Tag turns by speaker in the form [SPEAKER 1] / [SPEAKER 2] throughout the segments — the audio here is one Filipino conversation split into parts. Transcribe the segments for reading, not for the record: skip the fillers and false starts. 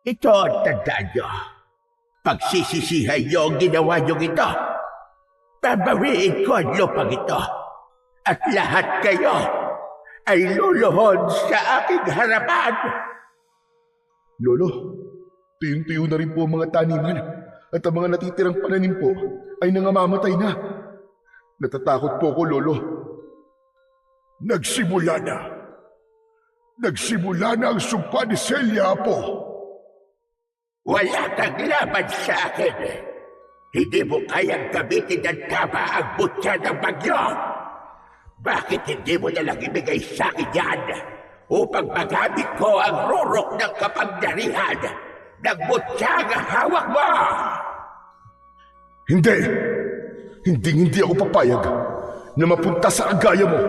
[SPEAKER 1] Ito ang tandaan nyo. Pagsisisihan nyo ang ginawa nyo ito. Babawiin ko ang lupang ito. At lahat kayo ay luluhod sa aking harapan.
[SPEAKER 2] Lolo, tuyong-tuyo na rin po ang mga taniman at ang mga natitirang pananim po ay nangamamatay na. Natatakot po ako, Lolo.
[SPEAKER 3] Nagsimula na. Nagsimula na ang sumpa ni Celia, Apo.
[SPEAKER 1] Wala kang laban sa akin. Hindi mo kayang gamitin ng tama ang butya ng bagyo. Bakit hindi mo nalang ibigay sa akin yan upang magamit ko ang rurok ng kapangyarihan ng butyang hawak mo?
[SPEAKER 3] Hindi. Hindi ako papayag na mapunta sa agaya mo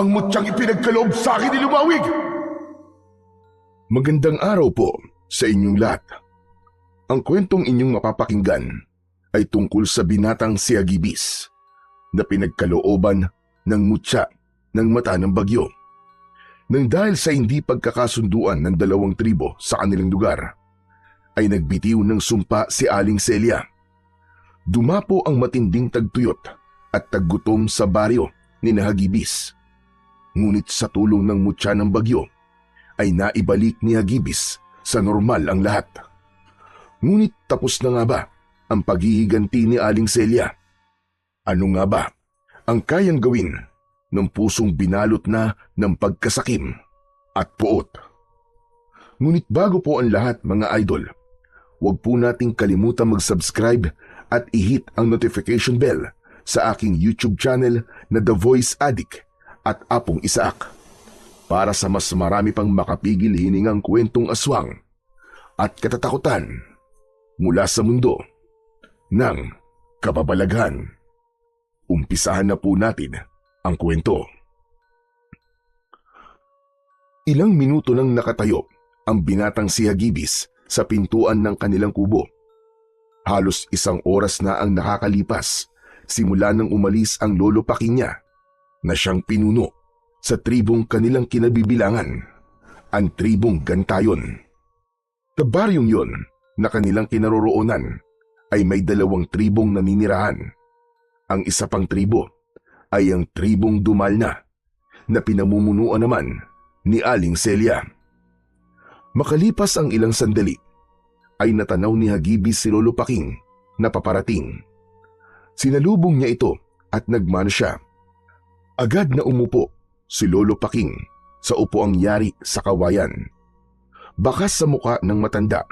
[SPEAKER 3] ang mutyang ipinagkaloob sa akin ni Lumawig.
[SPEAKER 2] Magandang araw po sa inyong lahat. Ang kwentong inyong mapapakinggan ay tungkol sa binatang si Agibis na pinagkalooban ng mutya ng mata ng bagyo. Nang dahil sa hindi pagkakasunduan ng dalawang tribo sa kanilang lugar, ay nagbitiw ng sumpa si Aling Celia. Dumapo ang matinding tagtuyot at taggutom sa baryo ni Agibis. Ngunit sa tulong ng mutya ng bagyo, ay naibalik ni Agibis sa normal ang lahat. Ngunit tapos na nga ba ang paghihiganti ni Aling Celia? Ano nga ba ang kayang gawin ng pusong binalot na ng pagkasakim at puot? Ngunit bago po ang lahat, mga idol, huwag po nating kalimutan mag-subscribe at i-hit ang notification bell sa aking YouTube channel na The Voice Addict at Apong Isaak para sa mas marami pang makapigil hiningang kwentong aswang at katatakutan mula sa mundo ng kababalaghan. Umpisahan na po natin ang kwento. Ilang minuto nang nakatayo ang binatang si Agibis sa pintuan ng kanilang kubo. Halos 1 oras na ang nakakalipas simula nang umalis ang lolo Paking niya na siyang pinuno sa tribong kanilang kinabibilangan, ang tribong Gantayon. Sa baryong yon na kanilang kinaroroonan ay may 2 tribong naninirahan. Ang isa pang tribo ay ang tribong Dumalna na pinamumunuan naman ni Aling Celia. Makalipas ang ilang sandali ay natanaw ni Agibis si Lolo Paking na paparating. Sinalubong niya ito at nagmano siya. Agad na umupo si Lolo Paking sa upuang yari sa kawayan. Bakas sa muka ng matanda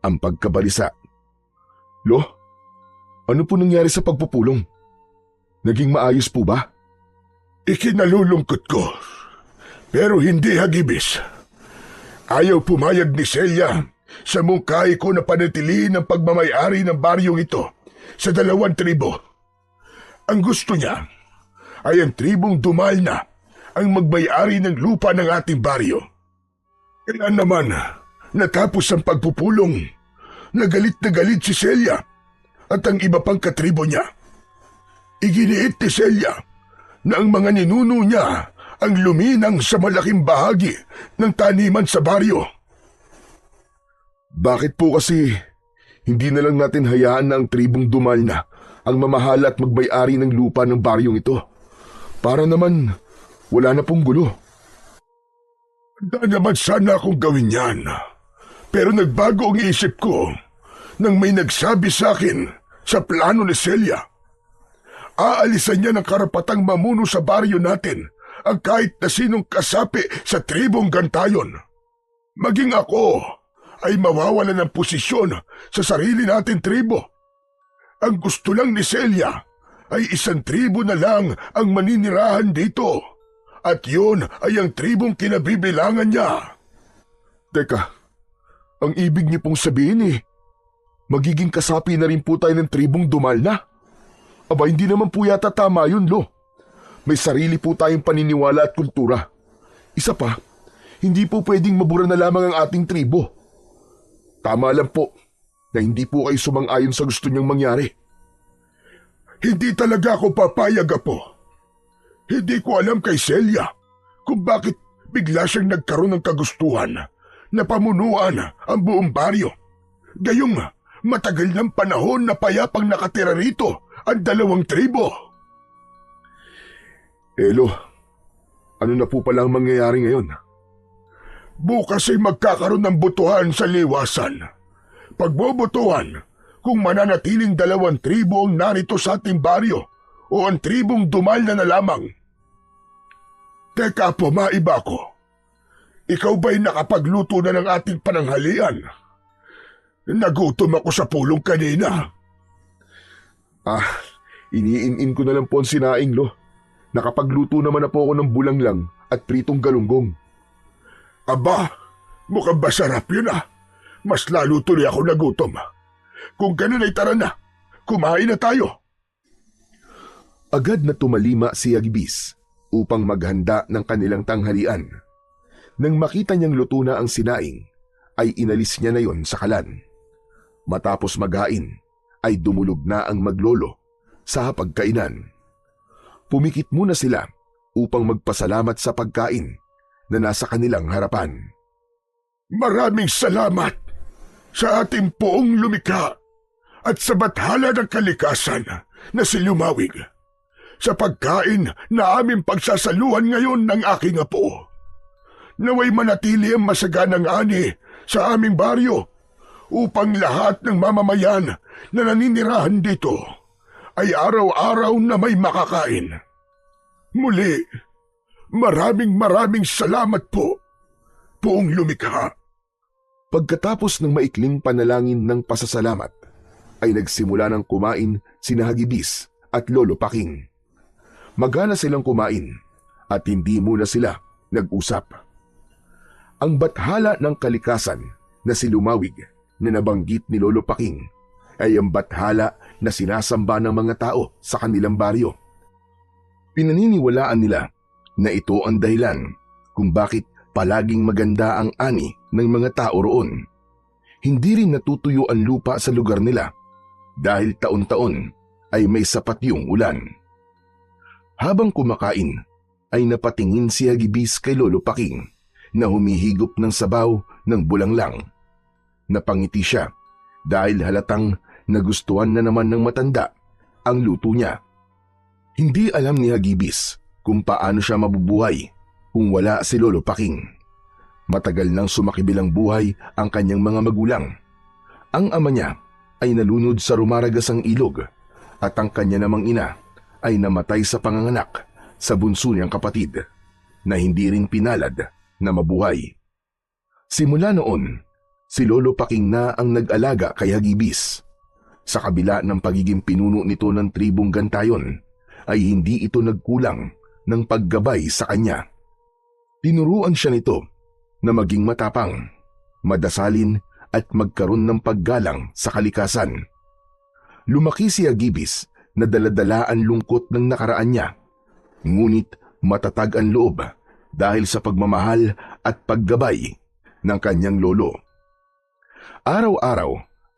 [SPEAKER 2] ang pagkabalisa. Lo, ano po nangyari sa pagpupulong? Naging maayos po ba?
[SPEAKER 3] Ikinalulungkot ko. Pero hindi, Agibis. Ayaw pumayag ni Celia sa mungkahi ko na panatilihin ang pagmamayari ng baryong ito sa 2 tribo. Ang gusto niya ay ang tribong Dumalna ang magmayari ng lupa ng ating baryo. Kaya naman, natapos ang pagpupulong, nagalit na galit si Celia at ang iba pang katribo niya. Iginiit ni Celia na ang mga ninuno niya ang luminang sa malaking bahagi ng taniman sa baryo.
[SPEAKER 2] Bakit po kasi hindi na lang natin hayaan na ang tribong Dumalna ang mamahala at magmay-ari ng lupa ng baryong ito? Para naman wala na pong gulo.
[SPEAKER 3] Handa naman sana akong gawin yan. Pero nagbago ang isip ko nang may nagsabi sa akin sa plano ni Celia. Aalisan niya ng karapatang mamuno sa baryo natin ang kahit na sinong kasapi sa tribong Gantayon. Maging ako ay mawawalan ng posisyon sa sarili natin tribo. Ang gusto lang ni Celia ay 1 tribo na lang ang maninirahan dito. At yun ay ang tribong kinabibilangan niya.
[SPEAKER 2] Teka, ang ibig niyo pong sabihin magiging kasapi na rin po tayo ng tribong Dumalna? Aba, hindi naman po yata tama yun, Lo. May sarili po tayong paniniwala at kultura. Isa pa, hindi po pwedeng mabura na lamang ang ating tribo. Tama lang po na hindi po kayo sumang-ayon sa gusto niyang mangyari.
[SPEAKER 3] Hindi talaga ako papayag, Apo. Hindi ko alam kay Celia kung bakit bigla siyang nagkaroon ng kagustuhan na pamunuan ang buong baryo. Gayong matagal ng panahon na payapang nakatira rito ang 2 tribo.
[SPEAKER 2] Elo, ano na po pala ang mangyayari ngayon?
[SPEAKER 3] Bukas ay magkakaroon ng butuhan sa liwasan. Pagbobotohan kung mananatiling 2 tribo ang narito sa ating baryo o ang tribong dumalda na lamang. Teka po, maiba ko. Ikaw ba'y nakapagluto na ng ating pananghalian? Nagutom ako sa pulong kanina.
[SPEAKER 2] Iniin-in ko na lang po ang sinaing, Lo. Nakapagluto naman na po ako ng bulanglang at pritong galunggong.
[SPEAKER 3] Aba, mukhang masarap yun ah. Mas lalo tuloy ako nagutom. Kung ganun ay tara na, kumain na tayo.
[SPEAKER 2] Agad na tumalima si Agibis upang maghanda ng kanilang tanghalian. Nang makita niyang luto na ang sinaing, ay inalis niya na yon sa kalan. Matapos maghain, ay dumulog na ang maglolo sa hapagkainan. Pumikit muna sila upang magpasalamat sa pagkain na nasa kanilang harapan.
[SPEAKER 3] Maraming salamat sa ating poong lumikha at sa bathala ng kalikasan na si Lumawig sa pagkain na aming pagsasaluhan ngayon ng aking apo. Naway manatili ang masaganang ani sa aming baryo upang lahat ng mamamayan na naninirahan dito ay araw-araw na may makakain. Muli, maraming salamat po, poong lumikha.
[SPEAKER 2] Pagkatapos ng maikling panalangin ng pasasalamat, ay nagsimula ng kumain sina Hagibis at Lolo Paking. Magana silang kumain at hindi muna sila nag-usap. Ang bathala ng kalikasan na si Lumawig na nabanggit ni Lolo Paking ay ang bathala na sinasamba ng mga tao sa kanilang baryo. Pinaniniwalaan nila na ito ang dahilan kung bakit palaging maganda ang ani ng mga tao roon. Hindi rin natutuyo ang lupa sa lugar nila dahil taon-taon ay may sapat yung ulan. Habang kumakain ay napatingin si Hagibis kay Lolo Paking na humihigop ng sabaw ng bulanglang. Napangiti siya dahil halatang nagustuhan na naman ng matanda ang luto niya. Hindi alam ni Hagibis kung paano siya mabubuhay kung wala si Lolo Paking. Matagal nang sumakibilang buhay ang kanyang mga magulang. Ang ama niya ay nalunod sa rumaragasang ilog at ang kanya namang ina ay namatay sa panganganak sa bunso niyang kapatid na hindi rin pinalad na mabuhay. Simula noon, si Lolo Paking na ang nag-alaga kay Hagibis. Sa kabila ng pagiging pinuno nito ng tribong Gantayon, ay hindi ito nagkulang ng paggabay sa kanya. Tinuruan siya nito na maging matapang, madasalin at magkaroon ng paggalang sa kalikasan. Lumaki si Hagibis na daladala ang lungkot ng nakaraan niya, ngunit matatag ang loob dahil sa pagmamahal at paggabay ng kanyang lolo. Araw-araw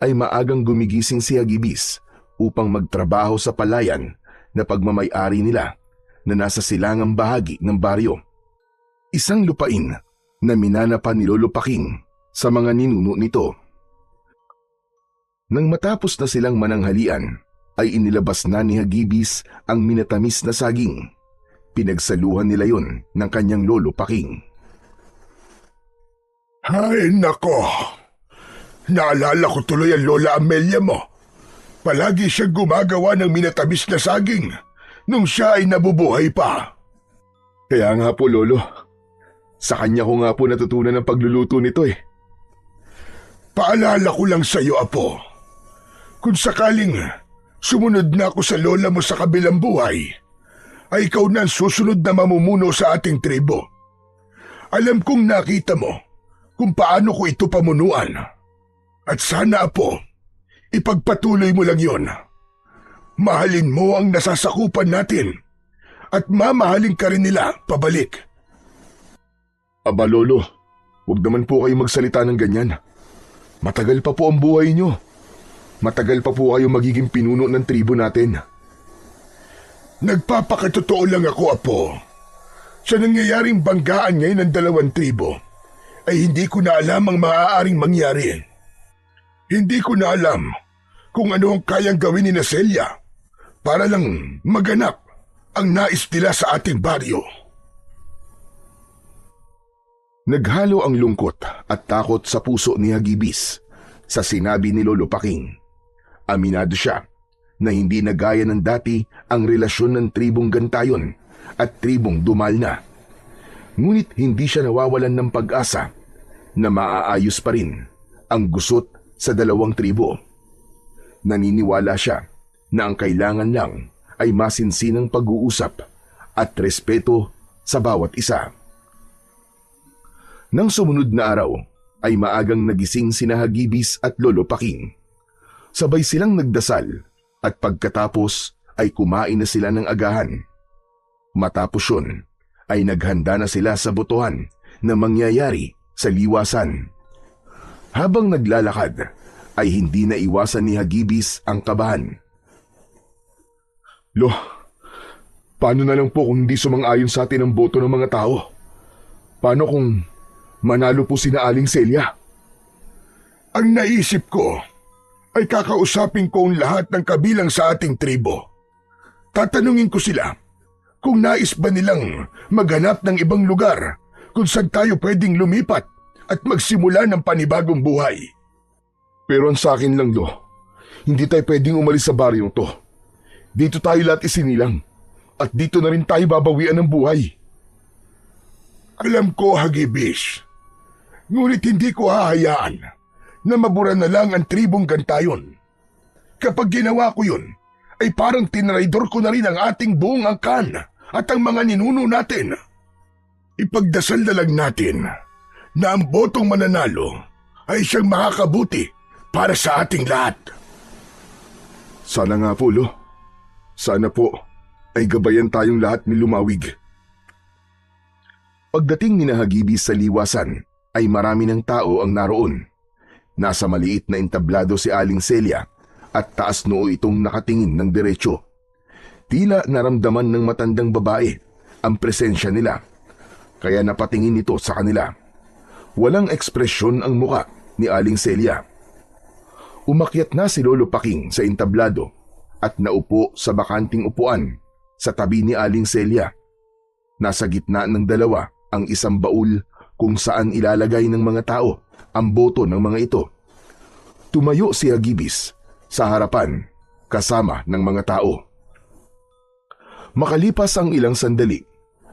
[SPEAKER 2] ay maagang gumigising si Hagibis upang magtrabaho sa palayan na pagmamay-ari nila na nasa silangang bahagi ng baryo. Isang lupain na minanapa ni Lolo Paking sa mga ninuno nito. Nang matapos na silang mananghalian, ay inilabas na ni Hagibis ang minatamis na saging. Pinagsaluhan nila yon ng kanyang Lolo Paking.
[SPEAKER 3] Ay nako, naalala ko tuloy ang Lola Amelia mo. Palagi siyang gumagawa ng minatamis na saging nung siya ay nabubuhay pa.
[SPEAKER 2] Kaya nga po, Lolo. Sa kanya ko nga po natutunan ang pagluluto nito eh.
[SPEAKER 3] Paalala ko lang sa iyo, Apo. Kung sakaling sumunod na ako sa lola mo sa kabilang buhay, ay ikaw na ang susunod na mamumuno sa ating tribo. Alam kong nakita mo kung paano ko ito pamunuan. At sana, Apo, ipagpatuloy mo lang yon. Mahalin mo ang nasasakupan natin at mamahalin ka rin nila pabalik.
[SPEAKER 2] Aba, Lolo, huwag naman po kayo magsalita ng ganyan. Matagal pa po ang buhay nyo. Matagal pa po kayo magiging pinuno ng tribo natin.
[SPEAKER 3] Nagpapakatotoo lang ako, Apo. Sa nangyayaring banggaan ngayon ng 2 tribo, ay hindi ko na alam ang maaaring mangyari. Hindi ko na alam kung ano ang kayang gawin ni Celia para lang maganap ang nais nila sa ating baryo.
[SPEAKER 2] Naghalo ang lungkot at takot sa puso ni Hagibis sa sinabi ni Lolo Paking. Aminado siya na hindi na gaya ng dati ang relasyon ng tribong Gantayon at tribong Dumalna. Ngunit hindi siya nawawalan ng pag-asa na maaayos pa rin ang gusot sa dalawang tribo. Naniniwala siya na ang kailangan lang ay masinsinang pag-uusap at respeto sa bawat isa. Nang sumunod na araw ay maagang nagising sina Hagibis at Lolo Paking. Sabay silang nagdasal at pagkatapos ay kumain na sila ng agahan. Matapos yun ay naghanda na sila sa botohan na mangyayari sa liwasan. Habang naglalakad ay hindi na iwasan ni Hagibis ang kabahan. Lo, paano na lang po kung hindi sumang-ayon sa atin ang boto ng mga tao? Paano kung manalo po sina Aling Celia?
[SPEAKER 3] Ang naisip ko ay kakausapin ko ang lahat ng kabilang sa ating tribo. Tatanungin ko sila kung nais ba nilang maghanap ng ibang lugar kung saan tayo pwedeng lumipat at magsimula ng panibagong buhay.
[SPEAKER 2] Pero ang sa akin lang, Lo, hindi tayo pwedeng umalis sa baryong to. Dito tayo lahat isinilang at dito na rin tayo babawian ng buhay.
[SPEAKER 3] Alam ko, Hagibis. Ngunit hindi ko hahayaan na mabura na lang ang tribong Gantayon. Kapag ginawa ko yun, ay parang tinraidor ko na rin ang ating buong angkan at ang mga ninuno natin. Ipagdasal na lang natin na ang botong mananalo ay siyang makakabuti para sa ating lahat.
[SPEAKER 2] Sana nga po, Lo. Sana po ay gabayan tayong lahat ni Lumawig. Pagdating ni Hagibis sa liwasan ay marami ng tao ang naroon. Nasa maliit na entablado si Aling Celia at taas noo itong nakatingin ng diretsyo. Tila naramdaman ng matandang babae ang presensya nila, kaya napatingin ito sa kanila. Walang ekspresyon ang muka ni Aling Celia. Umakyat na si Lolo Paking sa entablado at naupo sa bakanting upuan sa tabi ni Aling Celia. Nasa gitna ng dalawa ang isang baul kung saan ilalagay ng mga tao ang boto ng mga ito. Tumayo si Hagibis sa harapan kasama ng mga tao. Makalipas ang ilang sandali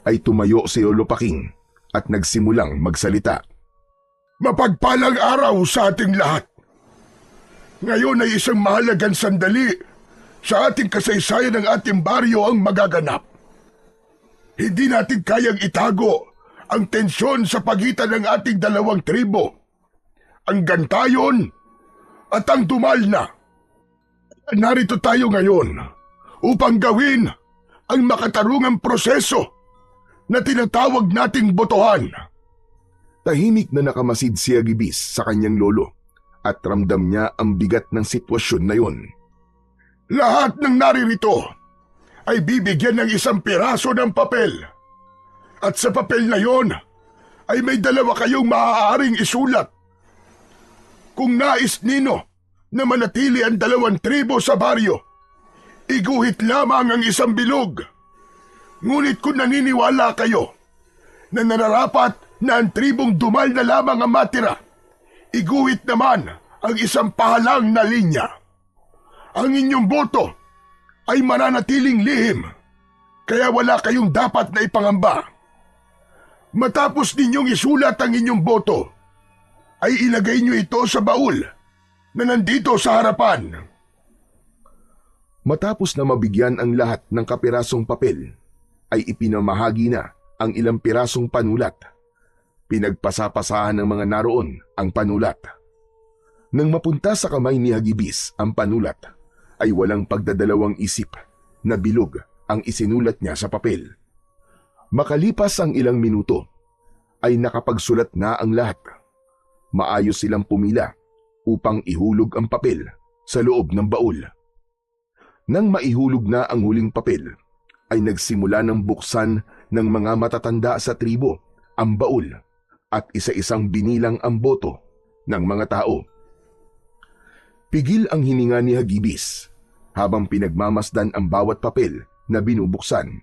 [SPEAKER 2] ay tumayo si Lolo Paking at nagsimulang magsalita.
[SPEAKER 3] Mapagpalang araw sa ating lahat. Ngayon ay isang mahalagang sandali sa ating kasaysayan ng ating baryo ang magaganap. Hindi natin kayang itago ang tensyon sa pagitan ng ating dalawang tribo, ang Gantayon at ang Dumalna. Narito tayo ngayon upang gawin ang makatarungang proseso na tinatawag nating botohan.
[SPEAKER 2] Tahimik na nakamasid si Hagibis sa kanyang lolo at ramdam niya ang bigat ng sitwasyon na yun.
[SPEAKER 3] Lahat ng naririto ay bibigyan ng isang piraso ng papel. At sa papel na yon ay may dalawa kayong maaaring isulat. Kung nais nino na manatili ang dalawang tribo sa baryo, iguhit lamang ang isang bilog. Ngunit kung naniniwala kayo na nararapat na ang tribong Dumal na lamang ang matira, iguhit naman ang isang pahalang na linya. Ang inyong boto ay mananatiling lihim, kaya wala kayong dapat na ipangamba. Matapos ninyong isulat ang inyong boto, ay ilagay nyo ito sa baul na nandito sa harapan.
[SPEAKER 2] Matapos na mabigyan ang lahat ng kapirasong papel, ay ipinamahagi na ang ilang pirasong panulat. Pinagpasapasahan ng mga naroon ang panulat. Nang mapunta sa kamay ni Hagibis ang panulat, ay walang pagdadalawang isip na bilog ang isinulat niya sa papel. Makalipas ang ilang minuto, ay nakapagsulat na ang lahat. Maayos silang pumila upang ihulog ang papel sa loob ng baul. Nang maihulog na ang huling papel, ay nagsimula ng buksan ng mga matatanda sa tribo ang baul at isa-isang binilang ang boto ng mga tao. Pigil ang hininga ni Hagibis habang pinagmamasdan ang bawat papel na binubuksan.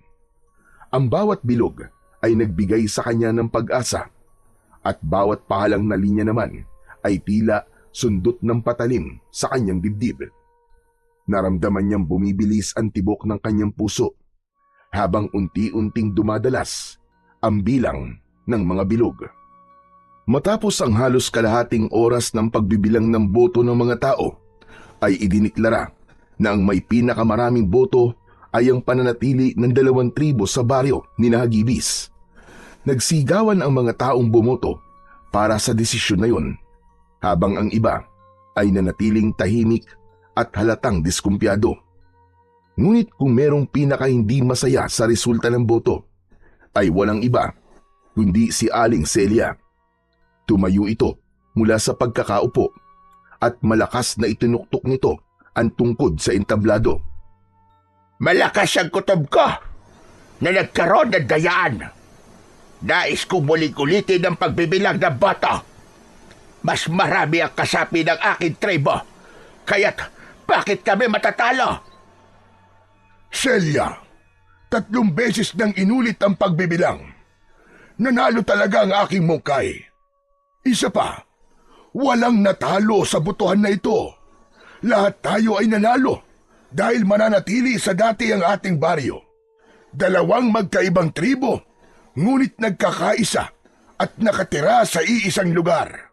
[SPEAKER 2] Ang bawat bilog ay nagbigay sa kanya ng pag-asa at bawat pahalang na linya naman ay tila sundot ng patalim sa kanyang dibdib. Naramdaman niyang bumibilis ang tibok ng kanyang puso habang unti-unting dumadalas ang bilang ng mga bilog. Matapos ang halos kalahating oras ng pagbibilang ng boto ng mga tao, ay idiniklara na ang may pinakamaraming boto ay ang pananatili ng 2 tribo sa baryo ni Hagibis. Nagsigawan ang mga taong bumoto para sa desisyon na yun, habang ang iba ay nanatiling tahimik at halatang diskumpiyado. Ngunit kung merong pinaka hindi masaya sa resulta ng boto, ay walang iba kundi si Aling Celia. Tumayo ito mula sa pagkakaupo at malakas na itinuktok nito ang tungkod sa entablado.
[SPEAKER 1] Malakas ang kutob ko na nagkaroon ng dayaan. Nais kong muling ulitin ang pagbibilang ng boto. Mas marami ang kasapi ng aking tribo, kaya't bakit kami matatalo?
[SPEAKER 3] Celia, 3 beses nang inulit ang pagbibilang. Nanalo talaga ang aking mungkay. Isa pa, walang natalo sa botohan na ito. Lahat tayo ay nanalo dahil mananatili sa dati ang ating baryo. 2 magkaibang tribo, ngunit nagkakaisa at nakatira sa iisang lugar.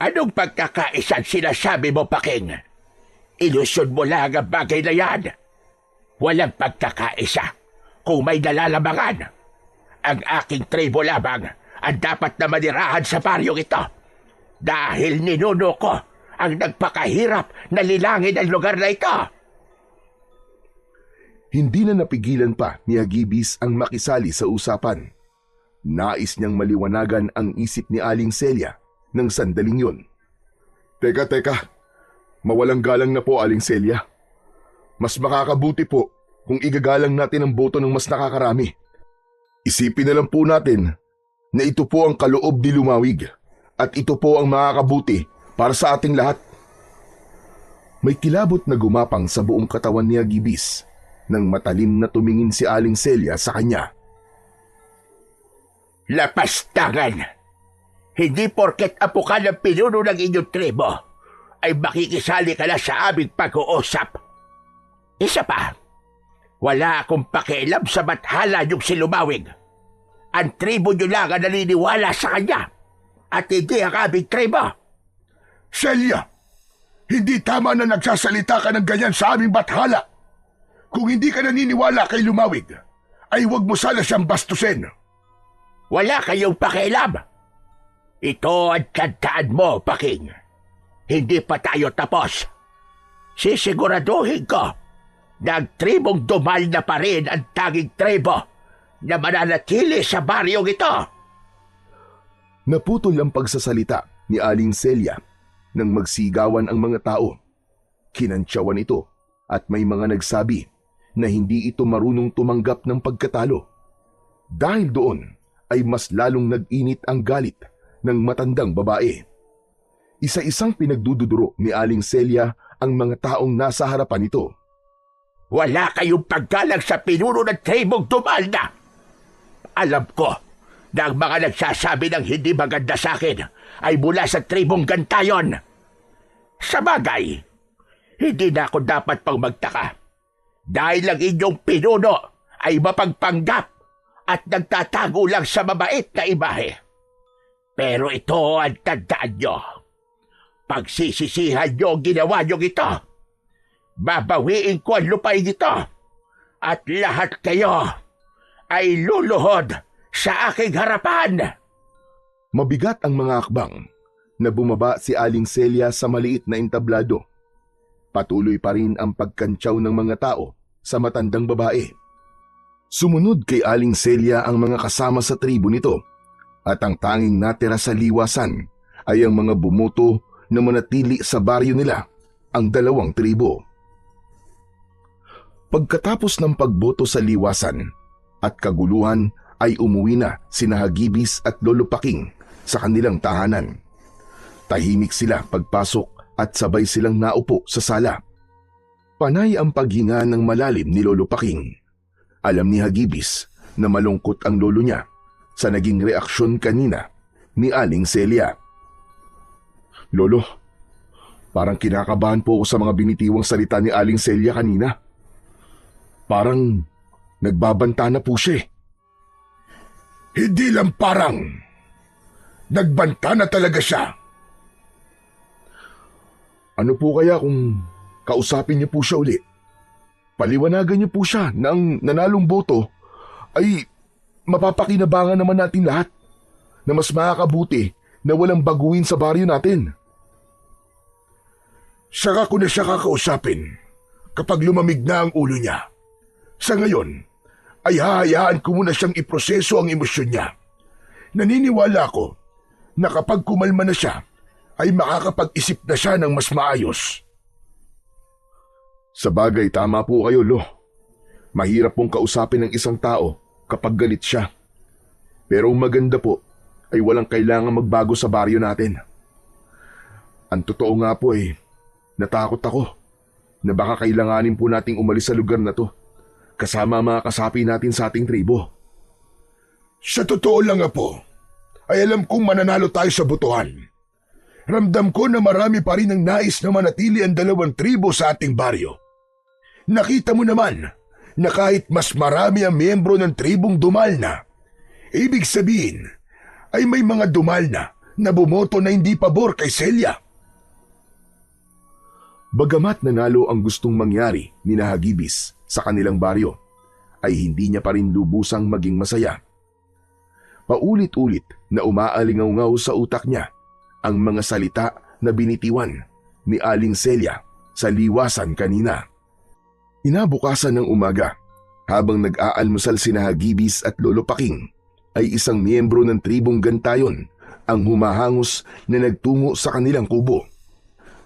[SPEAKER 1] Anong pagkakaisang sinasabi mo, Paking? Ilusyon mo lang ang bagay na yan. Walang pagkakaisa kung may nalalamangan. Ang aking tribo lamang ang dapat na manirahan sa baryong ito. Dahil ninuno ko ang nagpakahirap na lilangin ang lugar na ito.
[SPEAKER 2] Hindi na napigilan pa ni Hagibis ang makisali sa usapan. Nais niyang maliwanagan ang isip ni Aling Celia ng sandaling yun. Teka, mawalang galang na po, Aling Celia. Mas makakabuti po kung igagalang natin ang boto ng mas nakakarami. Isipin na lang po natin na ito po ang kaloob ni Lumawig at ito po ang makakabuti para sa ating lahat. May kilabot na gumapang sa buong katawan ni Hagibis nang matalim na tumingin si Aling Celia sa kanya.
[SPEAKER 1] Lapastangan! Hindi porket apo ka ng pinuno ng inyong tribo ay makikisali ka na sa aming pag-uusap. Isa pa, wala akong pakialam sa bathala niyong si Lumawig. Ang tribo niyo lang ang naniniwala sa kanya at hindi ang aming tribo.
[SPEAKER 3] Celia, hindi tama na nagsasalita ka ng ganyan sa aming bathala. Kung hindi ka naniniwala kay Lumawig, ay huwag mo sana siyang bastusin.
[SPEAKER 1] Wala kayong pakialam. Ito ang tandaan mo, Paking. Hindi pa tayo tapos. Sisiguraduhin ko na ang tribong Dumal na pa rin ang tanging tribo na mananatili sa baryong ito.
[SPEAKER 2] Naputol ang pagsasalita ni Aling Celia nang magsigawan ang mga tao. Kinantsawan ito at may mga nagsabi na hindi ito marunong tumanggap ng pagkatalo. Dahil doon ay mas lalong nag-init ang galit ng matandang babae. Isa-isang pinagdududuro ni Aling Celia ang mga taong nasa harapan nito.
[SPEAKER 1] Wala kayong paggalang sa pinuno ng tribong Dumal na. Alam ko na ang mga nagsasabi ng hindi maganda sa akin ay mula sa tribong Gantayon. Sa bagay, hindi na ako dapat pang magtaka dahil ang inyong pinuno ay mapagpanggap at nagtatago lang sa mabait na imahe. Pero ito ang tandaan nyo. Pagsisisihan nyo ang ginawa nyo ito. Babawiin ko ang lupain ito at lahat kayo ay luluhod sa aking harapan.
[SPEAKER 2] Mabigat ang mga akbang na bumaba si Aling Celia sa maliit na entablado. Patuloy pa rin ang pagkantsaw ng mga tao sa matandang babae. Sumunod kay Aling Celia ang mga kasama sa tribo nito at ang tanging natira sa liwasan ay ang mga bumoto na manatili sa baryo nila, ang 2 tribo. Pagkatapos ng pagboto sa liwasan at kaguluhan ay umuwi na sina Hagibis at Lolo Paking sa kanilang tahanan. Tahimik sila pagpasok at sabay silang naupo sa sala. Panay ang paghinga ng malalim ni Lolo Paking. Alam ni Hagibis na malungkot ang lolo niya sa naging reaksyon kanina ni Aling Celia. Lolo, parang kinakabahan po ako sa mga binitiwang salita ni Aling Celia kanina. Parang nagbabanta na po siya.
[SPEAKER 3] Hindi lang parang. Nagbanta na talaga siya.
[SPEAKER 2] Ano po kaya kung kausapin niyo po siya uli? Paliwanagan niyo po siya na ang nanalong boto ay mapapakinabangan naman natin lahat na mas makakabuti na walang baguhin sa baryo natin.
[SPEAKER 3] Saka ko na siya kakausapin kapag lumamig na ang ulo niya. Sa ngayon, ay hahayaan ko muna siyang iproseso ang emosyon niya. Naniniwala ko na kapag kumalma na siya, ay makakapag-isip na siya ng mas maayos.
[SPEAKER 2] Sa bagay, tama po kayo, Lo. Mahirap pong kausapin ng isang tao kapag galit siya. Pero ang maganda po ay walang kailangang magbago sa baryo natin. Ang totoo nga po ay natakot ako na baka kailanganin po nating umalis sa lugar na to kasama mga kasapi natin sa ating tribo.
[SPEAKER 3] Sa totoo lang, Apo, ay alam kong mananalo tayo sa butuhan. Ramdam ko na marami pa rin ang nais na manatili ang 2 tribo sa ating baryo. Nakita mo naman na kahit mas marami ang miyembro ng tribong Dumalna, ibig sabihin ay may mga Dumalna na bumoto na hindi pabor kay Celia.
[SPEAKER 2] Bagamat nanalo ang gustong mangyari ni Hagibis sa kanilang baryo, ay hindi niya pa rin lubusang maging masaya. Paulit-ulit na umaalingaw-ngaw sa utak niya ang mga salita na binitiwan ni Aling Celia sa liwasan kanina. Inabukasan ng umaga, habang nag-aalmusal sina Hagibis at Lolo Paking, ay isang miyembro ng tribong Gantayon ang humahangos na nagtungo sa kanilang kubo.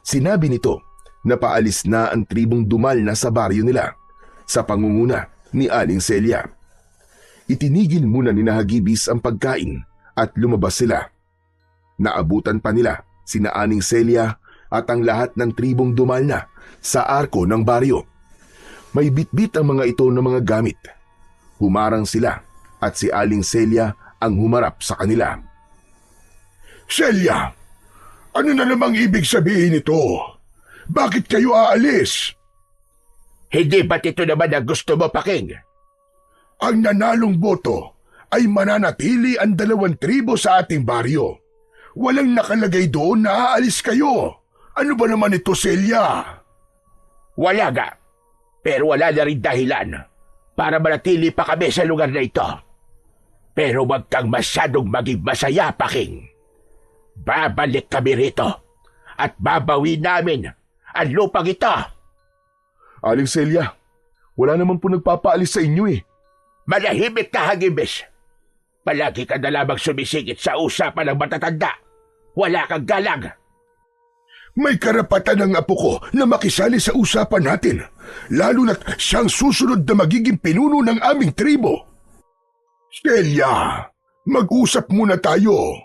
[SPEAKER 2] Sinabi nito na paalis na ang tribong Dumalna sa baryo nila sa pangunguna ni Aling Celia. Itinigil muna ni Hagibis ang pagkain at lumabas sila. Naabutan pa nila sina Aling Celia at ang lahat ng tribong Dumalna sa arko ng baryo. May bitbit ang mga ito ng mga gamit. Humarang sila at si Aling Celia ang humarap sa kanila.
[SPEAKER 3] Celia, ano na namang ibig sabihin ito? Bakit kayo aalis?
[SPEAKER 1] Hindi ba't ito naman ang gusto mo, Paking?
[SPEAKER 3] Ang nanalong boto ay mananatili ang 2 tribo sa ating baryo. Walang nakalagay doon na aalis kayo. Ano ba naman ito, Celia?
[SPEAKER 1] Wala nga. Pero wala na rin dahilan para manatili pa kami sa lugar na ito. Pero wag kang masyadong maging masaya, Paking. Babalik kami rito at babawi namin ang lupang ito.
[SPEAKER 2] Aling Celia, wala naman po nagpapaalis sa inyo eh.
[SPEAKER 1] Manahimik ka, Hagibis. Palagi ka na lamang sumisigit sa usapan ng matatanda. Wala kang galang.
[SPEAKER 3] May karapatan ng apo ko na makisali sa usapan natin, lalo na't siyang susunod na magiging pinuno ng aming tribo. Celia, mag-usap muna tayo.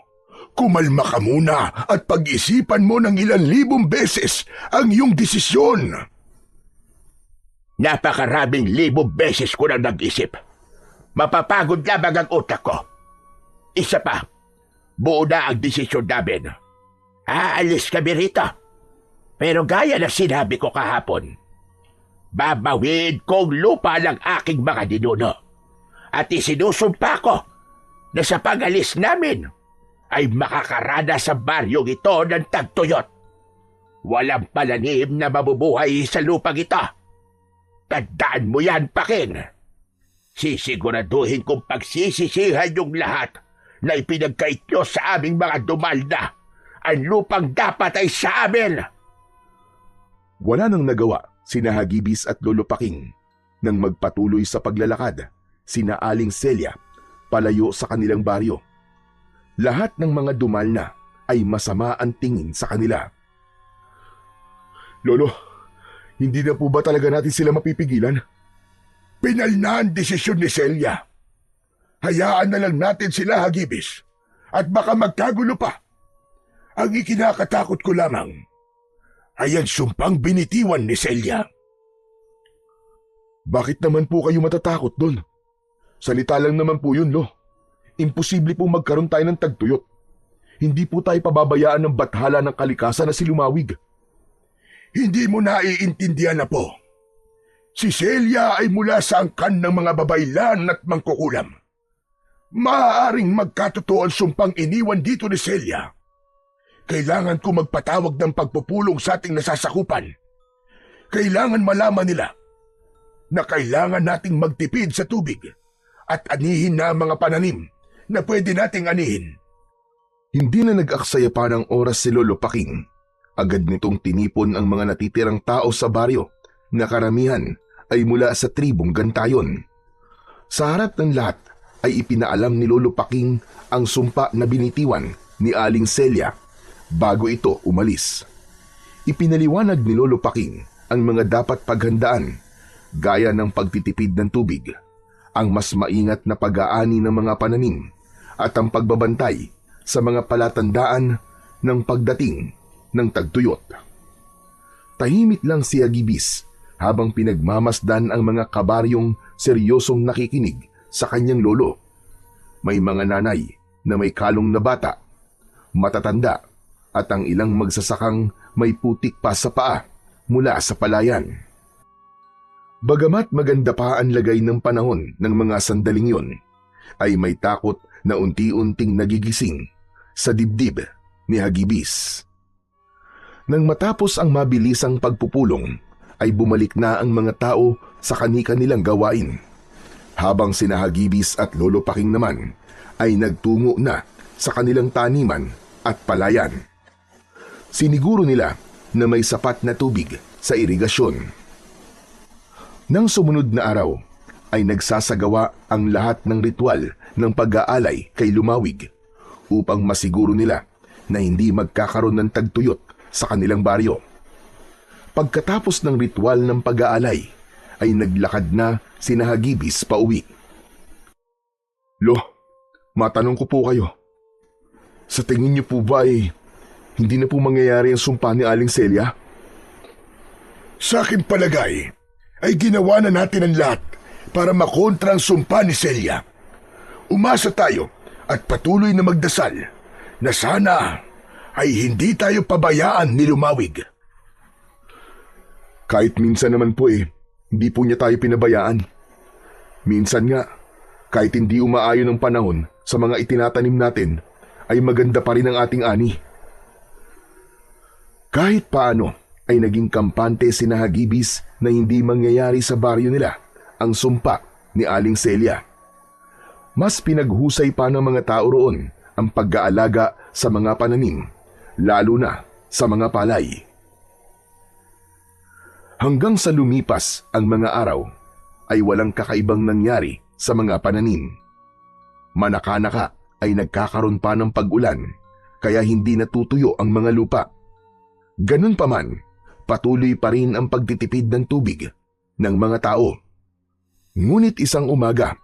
[SPEAKER 3] Kumalma ka muna at pag-isipan mo ng 1,000 beses ang iyong desisyon.
[SPEAKER 1] Napakaraming 1,000 beses ko nang nag-isip. Mapapagod lamang ang utak ko. Isa pa, buo na ang desisyon namin. Aalis kami rito. Pero gaya na sinabi ko kahapon, babawin kong lupa ng aking mga ninuno. At isinusumpa ko na sa pag-alis namin ay makakarana sa baryong ito ng tagtuyot. Walang palanim na mabubuhay sa lupang ito. Tandaan mo yan, Paking. Sisiguraduhin kong pagsisisihan yung lahat na ipinagkait nyo sa aming mga Dumalna. Ang lupang dapat ay sa amin.
[SPEAKER 2] Wala nang nagawa sina Hagibis at Lolo Paking nang magpatuloy sa paglalakad sina Aling Celia palayo sa kanilang baryo. Lahat ng mga Dumalna ay masama ang tingin sa kanila. Lolo, hindi na po ba talaga natin sila mapipigilan?
[SPEAKER 3] Pinal na ang desisyon ni Celia. Hayaan na lang natin sila, Hagibis. At baka magkagulo pa. Ang ikinakatakot ko lamang ay ang sumpang binitiwan ni Celia.
[SPEAKER 2] Bakit naman po kayo matatakot doon? Salita lang naman po yun, Lo. Imposible po magkaroon tayo ng tagtuyot. Hindi po tayo pababayaan ng bathala ng kalikasan na si Lumawig.
[SPEAKER 3] Hindi mo naiintindihan na po. Si Celia ay mula sa angkan ng mga babaylan at mangkukulam. Maaaring magkatotoo ang sumpang iniwan dito ni Celia. Kailangan ko magpatawag ng pagpupulong sa ating nasasakupan. Kailangan malaman nila na kailangan nating magtipid sa tubig at anihin na ang mga pananim na pwede nating anihin.
[SPEAKER 2] Hindi na nag-aksaya pa ng oras si Lolo Paking. Agad nitong tinipon ang mga natitirang tao sa baryo na karamihan ay mula sa tribong Gantayon. Sa harap ng lahat ay ipinaalam ni Lolo Paking ang sumpa na binitiwan ni Aling Celia bago ito umalis. Ipinaliwanag ni Lolo Paking ang mga dapat paghandaan gaya ng pagtitipid ng tubig, ang mas maingat na pag-aani ng mga pananim at ang pagbabantay sa mga palatandaan ng pagdating ng tagtuyot. Tahimik lang si Hagibis habang pinagmamasdan ang mga kabaryong seryosong nakikinig sa kanyang lolo. May mga nanay na may kalong na bata, matatanda at ang ilang magsasakang may putik pa sa paa mula sa palayan. Bagamat maganda pa ang lagay ng panahon ng mga sandaling yon, ay may takot na unti-unting nagigising sa dibdib ni Hagibis. Nang matapos ang mabilisang pagpupulong, ay bumalik na ang mga tao sa kani-kanilang gawain, habang sina Hagibis at Lolo Paking naman ay nagtungo na sa kanilang taniman at palayan. Siniguro nila na may sapat na tubig sa irigasyon. Nang sumunod na araw, ay nagsasagawa ang lahat ng ritual ng pag-aalay kay Lumawig upang masiguro nila na hindi magkakaroon ng tagtuyot sa kanilang baryo. Pagkatapos ng ritual ng pag-aalay, ay naglakad na sina Hagibis pauwi. Lo, matanong ko po kayo. Sa tingin niyo po ba hindi na po mangyayari ang sumpa ni Aling Celia?
[SPEAKER 3] Sa aking palagay, ay ginawa na natin ang lahat para makontra ang sumpa ni Celia. Umasa tayo at patuloy na magdasal na sana ay hindi tayo pabayaan ni Lumawig.
[SPEAKER 2] Kahit minsan naman po hindi po niya tayo pinabayaan. Minsan nga, kahit hindi umaayon ang panahon sa mga itinatanim natin, ay maganda pa rin ang ating ani. Kahit paano, ay naging kampante sina Hagibis na hindi mangyayari sa baryo nila ang sumpa ni Aling Celia. Mas pinaghusay pa ng mga tao roon ang pag-aalaga sa mga pananim, lalo na sa mga palay. Hanggang sa lumipas ang mga araw, ay walang kakaibang nangyari sa mga pananim. Manaka-naka ay nagkakaroon pa ng pag-ulan, kaya hindi natutuyo ang mga lupa. Ganun pa man, patuloy pa rin ang pagtitipid ng tubig ng mga tao. Ngunit isang umaga,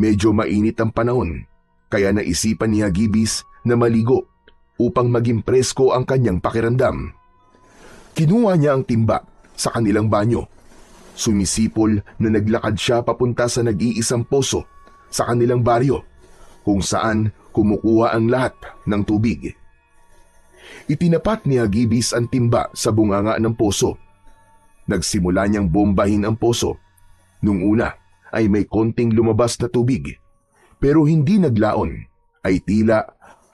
[SPEAKER 2] medyo mainit ang panahon, kaya naisipan ni Hagibis na maligo upang maging presko ang kanyang pakiramdam. Kinuha niya ang timba sa kanilang banyo. Sumisipol na naglakad siya papunta sa nag-iisang poso sa kanilang baryo, kung saan kumukuha ang lahat ng tubig. Itinapat ni Hagibis ang timba sa bunganga ng poso. Nagsimula niyang bombahin ang poso. Nung una ay may konting lumabas na tubig, pero hindi naglaon, ay tila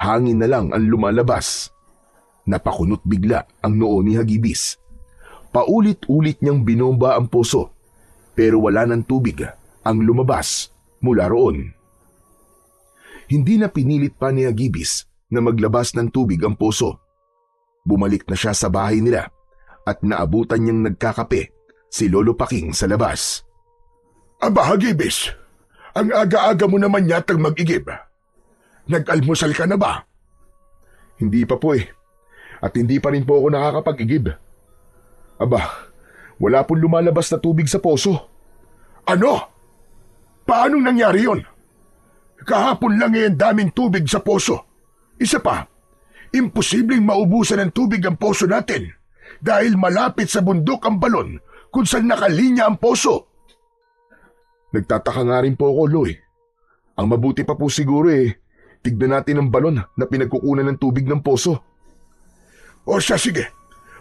[SPEAKER 2] hangin na lang ang lumalabas. Napakunot bigla ang noo ni Hagibis. Paulit-ulit niyang binomba ang poso, pero wala ng tubig ang lumabas mula roon. Hindi na pinilit pa ni Hagibis na maglabas ng tubig ang poso. Bumalik na siya sa bahay nila at naabutan niyang nagkakape si Lolo Paking sa labas.
[SPEAKER 3] Aba, Hagibis, ang aga-aga mo naman yatang mag-igib. Nag-almusal ka na ba?
[SPEAKER 2] Hindi pa po at hindi pa rin po ako nakakapag-igib. Aba, wala pong lumalabas na tubig sa poso.
[SPEAKER 3] Ano? Paanong nangyari yon? Kahapon lang ang daming tubig sa poso. Isa pa, imposibleng maubusan ng tubig ang poso natin dahil malapit sa bundok ang balon kung saan nakalinya ang poso.
[SPEAKER 2] Nagtataka nga rin po ako, Loy. Ang mabuti pa po siguro tignan natin ang balon na pinagkukunan ng tubig ng poso.
[SPEAKER 3] O siya, sige.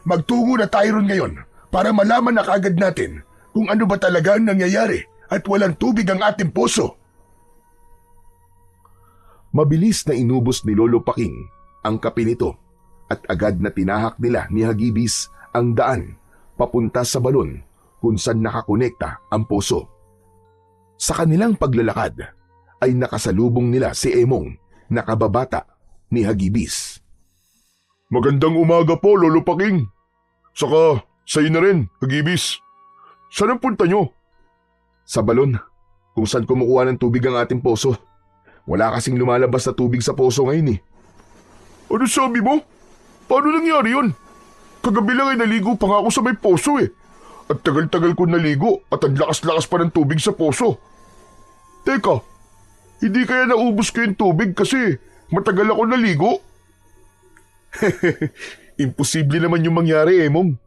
[SPEAKER 3] Magtungo na tayo ron ngayon para malaman na kagad natin kung ano ba talaga ang nangyayari at walang tubig ang ating poso.
[SPEAKER 2] Mabilis na inubos ni Lolo Paking ang kape nito at agad na tinahak nila ni Hagibis ang daan papunta sa balon kung saan nakakonekta ang poso. Sa kanilang paglalakad ay nakasalubong nila si Emong na kababata ni Hagibis.
[SPEAKER 3] Magandang umaga po, Lolo Paking. Saka, sa'yo na rin, Hagibis. Saan ang punta nyo?
[SPEAKER 2] Sa balon, kung saan kumukuha ng tubig ang ating poso. Wala kasing lumalabas na tubig sa poso ngayon
[SPEAKER 3] Ano sabi mo? Paano nangyari yun? Kagabi lang ay naligo pa nga ako sa may poso At tagal-tagal ko naligo at ang lakas-lakas pa ng tubig sa poso. Teka, hindi kaya naubos ko yung tubig kasi matagal ako naligo?
[SPEAKER 2] Imposible naman yung mangyari, Emong.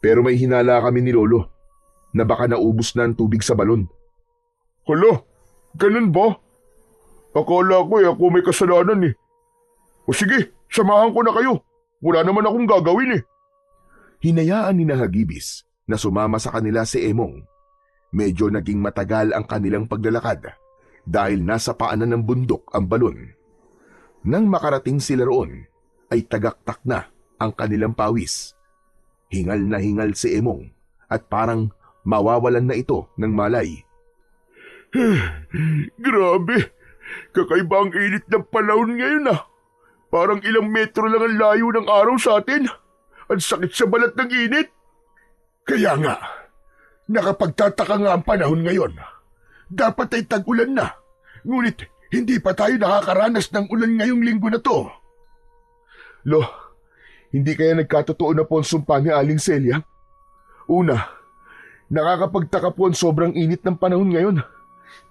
[SPEAKER 2] Pero may hinala kami ni Lolo na baka naubos na ang tubig sa balon.
[SPEAKER 3] Hala, ganun ba? Akala ko ako may kasalanan O sige, samahan ko na kayo. Wala naman akong gagawin
[SPEAKER 2] Hinayaan ni Hagibis na sumama sa kanila si Emong. Medyo naging matagal ang kanilang paglalakad dahil nasa paanan ng bundok ang balon. Nang makarating sila roon, ay tagaktak na ang kanilang pawis. Hingal na hingal si Emong at parang mawawalan na ito ng malay.
[SPEAKER 3] Grabe, kakaiba ang init ng panahon ngayon Parang ilang metro lang ang layo ng araw sa atin. Ang sakit sa balat ng init. Kaya nga, nakapagtataka nga ang panahon ngayon. Dapat ay tag-ulan na. Ngunit hindi pa tayo nakakaranas ng ulan ngayong linggo na to.
[SPEAKER 2] Lo, hindi kaya nagkatotoo na po ang sumpa ni Aling Celia? Una, nakakapagtaka po ang sobrang init ng panahon ngayon.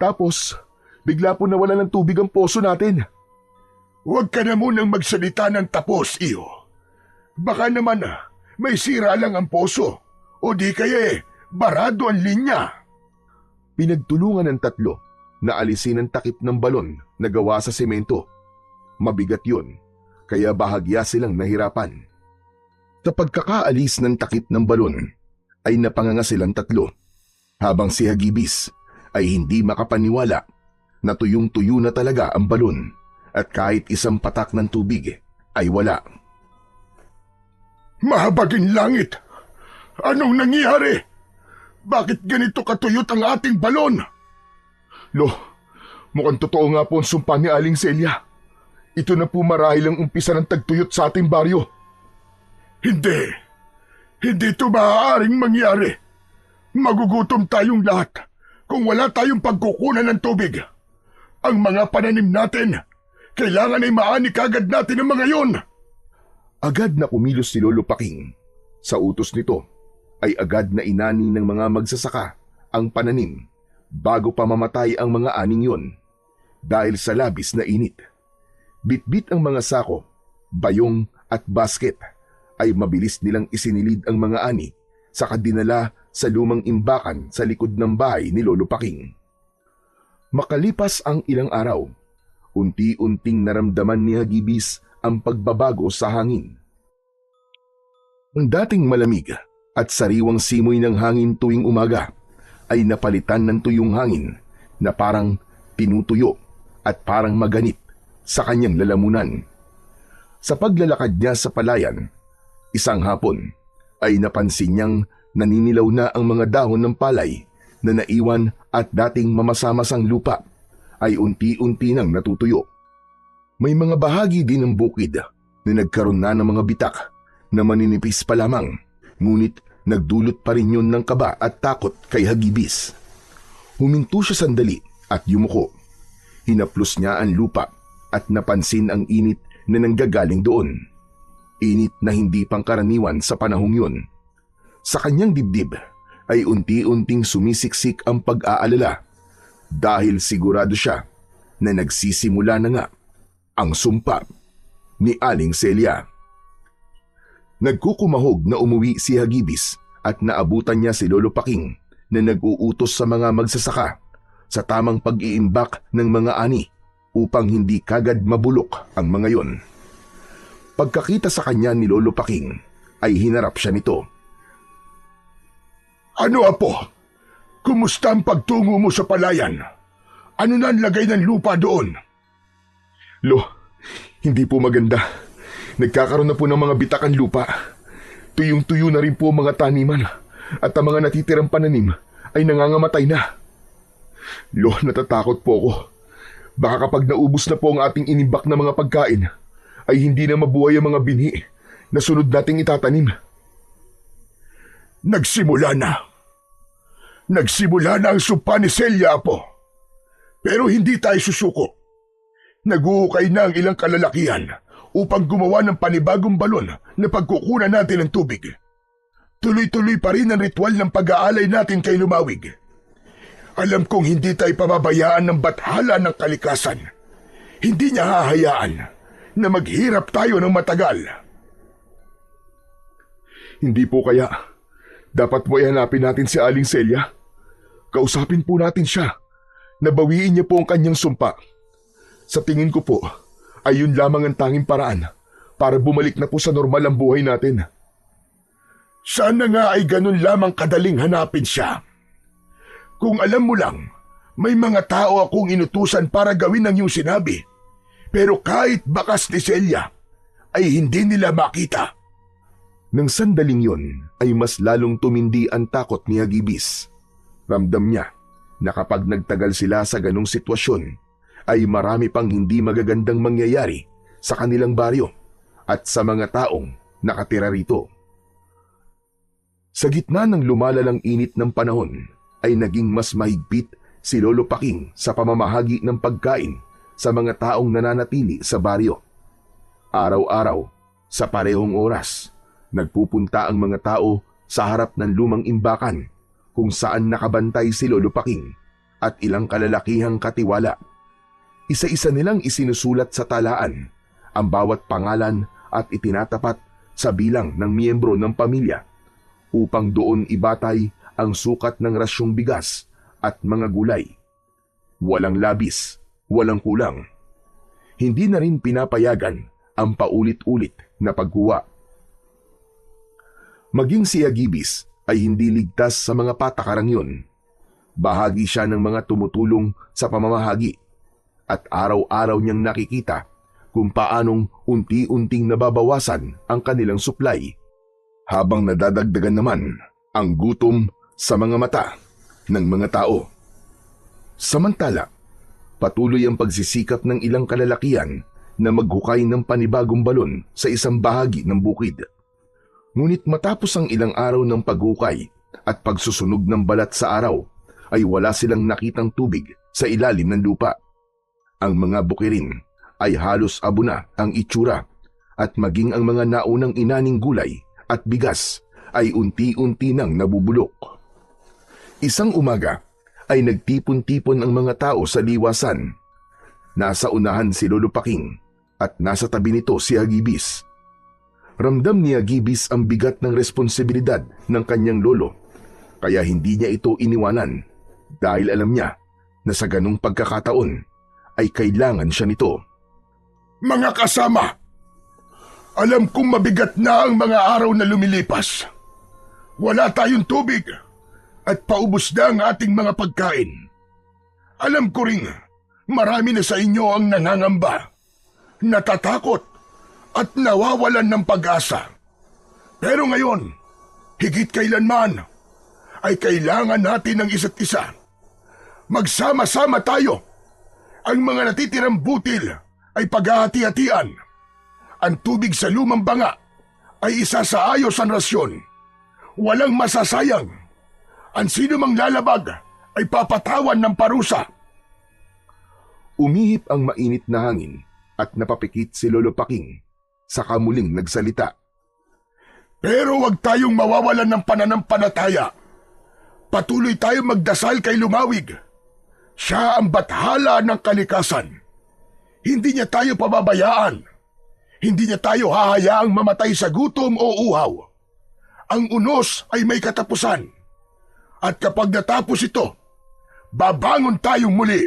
[SPEAKER 2] Tapos, bigla po nawala ng tubig ang poso natin.
[SPEAKER 3] Huwag ka na munang magsalita ng tapos, iyo. Baka naman may sira lang ang poso o di kaya barado ang linya.
[SPEAKER 2] Pinagtulungan ng tatlo na alisin ang takip ng balon na gawa sa semento. Mabigat yun, kaya bahagya silang nahirapan. Sa pagkakaalis ng takip ng balon, ay napanganga silang tatlo, habang si Hagibis ay hindi makapaniwala na tuyong-tuyo na talaga ang balon at kahit isang patak ng tubig ay wala.
[SPEAKER 3] Mahabaging langit! Anong nangyari? Bakit ganito katuyot ang ating balon?
[SPEAKER 2] Lo, mukhang totoo nga po ang sumpa ni Aling Celia. Ito na po marahil ang umpisa ng tagtuyot sa ating baryo.
[SPEAKER 3] Hindi. Hindi ito maaaring mangyari. Magugutom tayong lahat kung wala tayong pagkukunan ng tubig. Ang mga pananim natin, kailangan ay maani kagad natin ang mga yon.
[SPEAKER 2] Agad na kumilos si Lolo Paking. Sa utos nito, ay agad na inani ng mga magsasaka ang pananim bago pa mamatay ang mga aning yon dahil sa labis na init. Bitbit ang mga sako, bayong at basket ay mabilis nilang isinilid ang mga ani saka dinala sa lumang imbakan sa likod ng bahay ni Lolo Paking. Makalipas ang ilang araw, unti-unting naramdaman ni Hagibis ang pagbabago sa hangin. Ang dating malamig at sariwang simoy ng hangin tuwing umaga ay napalitan ng tuyong hangin na parang tinutuyo at parang maganit sa kanyang lalamunan. Sa paglalakad niya sa palayan, isang hapon ay napansin niyang naninilaw na ang mga dahon ng palay na naiwan at dating mamasamasang lupa ay unti-unti nang natutuyo. May mga bahagi din ng bukid na nagkaroon na ng mga bitak na maninipis pa lamang, ngunit nagdulot pa rin yun ng kaba at takot kay Hagibis. Huminto siya sandali at yumuko. Hinaplos niya ang lupa at napansin ang init na nanggagaling doon. Init na hindi pangkaraniwan sa panahong yun. Sa kanyang dibdib ay unti-unting sumisiksik ang pag-aalala dahil sigurado siya na nagsisimula na nga ang sumpa ni Aling Celia. Nagkukumahog na umuwi si Hagibis at naabutan niya si Lolo Paking na nag-uutos sa mga magsasaka sa tamang pag-iimbak ng mga ani upang hindi kagad mabulok ang mga yon. Pagkakita sa kanya ni Lolo Paking ay hinarap siya nito.
[SPEAKER 3] Ano apo? Kumusta ang pagtungo mo sa palayan? Ano na ang lagay ng lupa doon?
[SPEAKER 2] Lo, hindi po maganda. Nagkakaroon na po ng mga bitakan lupa. Tuyong-tuyo na rin po ang mga taniman at ang mga natitirang pananim ay nangangamatay na. Lo, natatakot po ako. Baka kapag naubos na po ang ating inimbak na mga pagkain, ay hindi na mabuhay ang mga binhi na sunod nating itatanim.
[SPEAKER 3] Nagsimula na. Nagsimula na ang sumpa ni Celia, apo. Pero hindi tayo susuko. Naguhukay na ang ilang kalalakihan upang gumawa ng panibagong balon na pagkukunan natin ng tubig. Tuloy-tuloy pa rin ang ritual ng pag-aalay natin kay Lumawig. Alam kong hindi tayo pababayaan ng bathala ng kalikasan. Hindi niya hahayaan na maghirap tayo ng matagal.
[SPEAKER 2] Hindi po kaya. Dapat po hanapin natin si Aling Celia. Kausapin po natin siya. Nabawiin niya po ang kanyang sumpa. Sa tingin ko po, ay yun lamang ang tanging paraan para bumalik na po sa normal ang buhay natin.
[SPEAKER 3] Sana nga ay ganun lamang kadaling hanapin siya. Kung alam mo lang, may mga tao akong inutusan para gawin ang iyong sinabi. Pero kahit bakas ni Celia, ay hindi nila makita.
[SPEAKER 2] Nang sandaling yon ay mas lalong tumindi ang takot ni Hagibis. Ramdam niya na kapag nagtagal sila sa ganong sitwasyon, ay marami pang hindi magagandang mangyayari sa kanilang baryo at sa mga taong nakatira rito. Sa gitna ng lumalalang init ng panahon, ay naging mas mahigpit si Lolo Paking sa pamamahagi ng pagkain sa mga taong nananatili sa baryo. Araw-araw, sa parehong oras, nagpupunta ang mga tao sa harap ng lumang imbakan kung saan nakabantay si Lolo Paking at ilang kalalakihang katiwala. Isa-isa nilang isinusulat sa talaan ang bawat pangalan at itinatapat sa bilang ng miyembro ng pamilya upang doon ibatay ang sukat ng rasyong bigas at mga gulay. Walang labis, walang kulang. Hindi na rin pinapayagan ang paulit-ulit na pagkuha. Maging si Hagibis ay hindi ligtas sa mga patakarang yun. Bahagi siya ng mga tumutulong sa pamamahagi at araw-araw niyang nakikita kung paanong unti-unting nababawasan ang kanilang supply habang nadadagdagan naman ang gutom sa mga mata ng mga tao. Samantala, patuloy ang pagsisikap ng ilang kalalakihan na maghukay ng panibagong balon sa isang bahagi ng bukid. Ngunit matapos ang ilang araw ng paghukay at pagsusunog ng balat sa araw, ay wala silang nakitang tubig sa ilalim ng lupa. Ang mga bukirin ay halos abo na ang itsura at maging ang mga naunang inaning gulay at bigas ay unti-unti nang nabubulok. Isang umaga ay nagtipon-tipon ang mga tao sa liwasan. Nasa unahan si Lolo Paking at nasa tabi nito si Hagibis. Ramdam ni Hagibis ang bigat ng responsibilidad ng kanyang lolo, kaya hindi niya ito iniwanan dahil alam niya na sa ganung pagkakataon ay kailangan siya nito.
[SPEAKER 3] Mga kasama, alam kong mabigat na ang mga araw na lumilipas. Wala tayong tubig at paubos na ang ating mga pagkain. Alam ko ring marami na sa inyo ang nangangamba, natatakot at nawawalan ng pag-asa. Pero ngayon, higit kailanman, ay kailangan natin ng isa't isa. Magsama-sama tayo. Ang mga natitirang butil ay paghahati-hatian. Ang tubig sa lumang banga ay isa sa ayos ang rasyon. Walang masasayang. Ang sino mang lalabag ay papatawan ng parusa.
[SPEAKER 2] Umihip ang mainit na hangin at napapikit si Lolo Paking, saka muling nagsalita.
[SPEAKER 3] Pero huwag tayong mawawalan ng pananampalataya. Patuloy tayong magdasal kay Lumawig. Siya ang bathala ng kalikasan. Hindi niya tayo pababayaan. Hindi niya tayo hahayaang mamatay sa gutom o uhaw. Ang unos ay may katapusan. At kapag natapos ito, babangon tayong muli.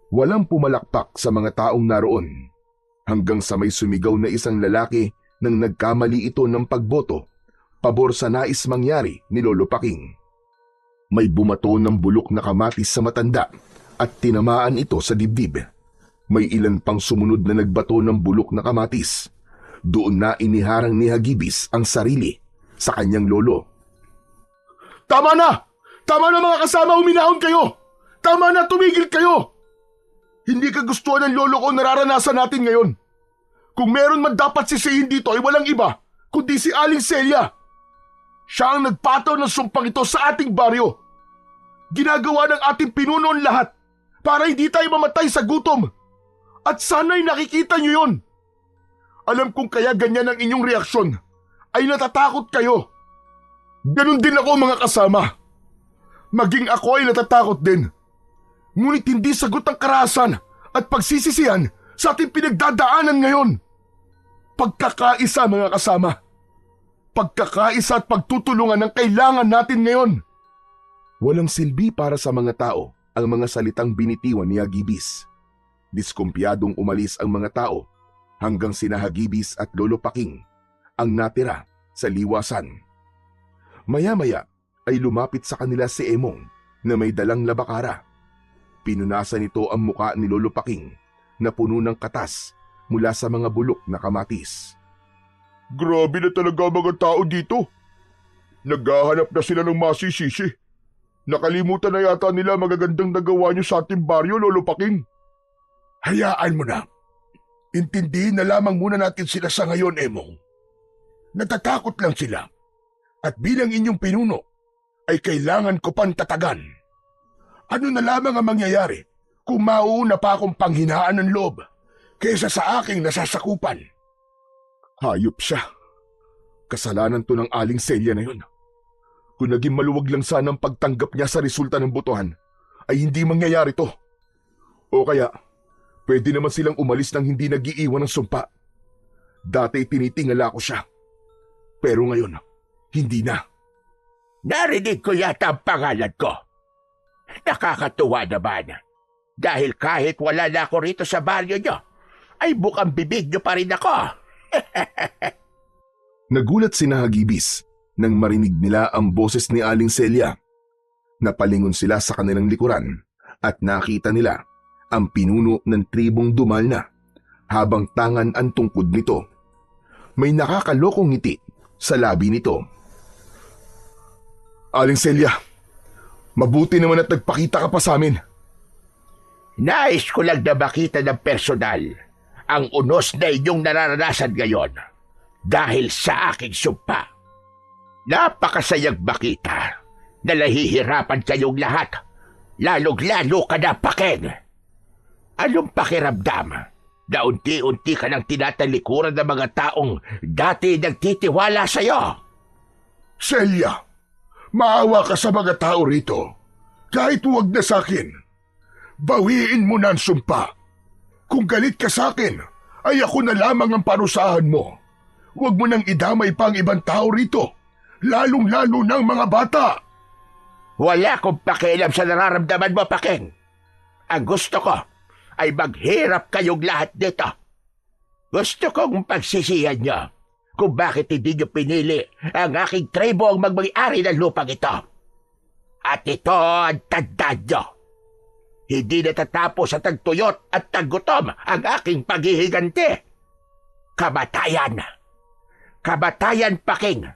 [SPEAKER 2] Walang pumalakpak sa mga taong naroon hanggang sa may sumigaw na isang lalaki nang nagkamali ito ng pagboto pabor sa nais mangyari ni Lolo Paking. May bumato ng bulok na kamatis sa matanda at tinamaan ito sa dibdib. May ilan pang sumunod na nagbato ng bulok na kamatis. Doon na iniharang ni Hagibis ang sarili sa kanyang lolo.
[SPEAKER 3] Tama na! Tama na mga kasama, uminahon kayo! Tama na, tumigil kayo! Hindi kagustuhan ng lolo ko nararanasan natin ngayon. Kung meron man dapat sisihin dito ay walang iba, kundi si Aling Celia. Siya ang nagpataw ng sumpang ito sa ating baryo. Ginagawa ng ating pinuno ang lahat para hindi tayo mamatay sa gutom. At sana'y nakikita niyo yon. Alam kong kaya ganyan ang inyong reaksyon ay natatakot kayo. Ganon din ako mga kasama. Maging ako ay natatakot din. Ngunit hindi sagot ang karahasan at pagsisisihan sa ating pinagdadaanan ngayon. Pagkakaisa mga kasama. Pagkakaisa at pagtutulungan ang kailangan natin ngayon.
[SPEAKER 2] Walang silbi para sa mga tao ang mga salitang binitiwan ni Hagibis. Diskumpiyadong umalis ang mga tao hanggang sina Hagibis at Lolo Paking ang natira sa liwasan. Maya-maya ay lumapit sa kanila si Emong na may dalang labakara. Pinunasan nito ang muka ni Lolo Paking na puno ng katas mula sa mga bulok na kamatis.
[SPEAKER 3] Grabe na talaga mga tao dito. Naghahanap na sila ng masisisi. Nakalimutan na yata nila magagandang nagawa niyo sa ating baryo, Lolo Paking. Hayaan mo na. Intindihin na lamang muna natin sila sa ngayon, Emong. Natatakot lang sila. At bilang inyong pinuno, ay kailangan ko pang tatagan. Ano na lamang ang mangyayari kung mauuna pa akong panghinaan ng loob kaysa sa aking nasasakupan?
[SPEAKER 2] Hayop siya. Kasalanan to ng Aling Celia na yun. Kung naging maluwag lang sana ang pagtanggap niya sa resulta ng botohan, ay hindi mangyayari to. O kaya, pwede naman silang umalis nang hindi nag-iiwan ng sumpa. Dati tinitingala ko siya. Pero ngayon, hindi na.
[SPEAKER 1] Narinig ko yata ang pangalan ko. Nakakatuwa naman. Dahil kahit wala na ako rito sa baryo nyo, ay bukang bibig nyo pa rin ako.
[SPEAKER 2] Nagulat sina Hagibis nang marinig nila ang boses ni Aling Celia. Napalingon sila sa kanilang likuran at nakita nila ang pinuno ng tribong Dumalna habang tangan ang tungkod nito. May nakakalokong ngiti sa labi nito. Aling Celia, mabuti naman at nagpakita ka pa sa amin.
[SPEAKER 1] Nais ko lang na makita ng personal ang unos na inyong nararanasan ngayon dahil sa aking sumpa. Napakasayang makita na nahihirapan kayong lahat, lalong-lalo ka na, Paking. Anong pakiramdam na unti-unti ka nang tinatalikuran ng mga taong dati nagtitiwala sa'yo?
[SPEAKER 3] Celia, maawa ka sa mga tao rito. Kahit huwag na sa akin. Bawiin mo na ang sumpa. Kung galit ka sa akin, ay ako na lamang ang parusahan mo. Huwag mo nang idamay pa ang ibang tao rito, lalong-lalo ng mga bata.
[SPEAKER 1] Wala akong pakialam sa nararamdaman mo, Paking. Ang gusto ko ay maghirap kayong lahat dito. Gusto kong pagsisihan nyo kung bakit hindi nyo pinili ang aking tribo ang magmay-ari ng lupang ito. At ito ang tandaan nyo. Hindi natatapos sa tagtuyot at taggutom ang aking paghihiganti. Kamatayan. Kamatayan, Paking.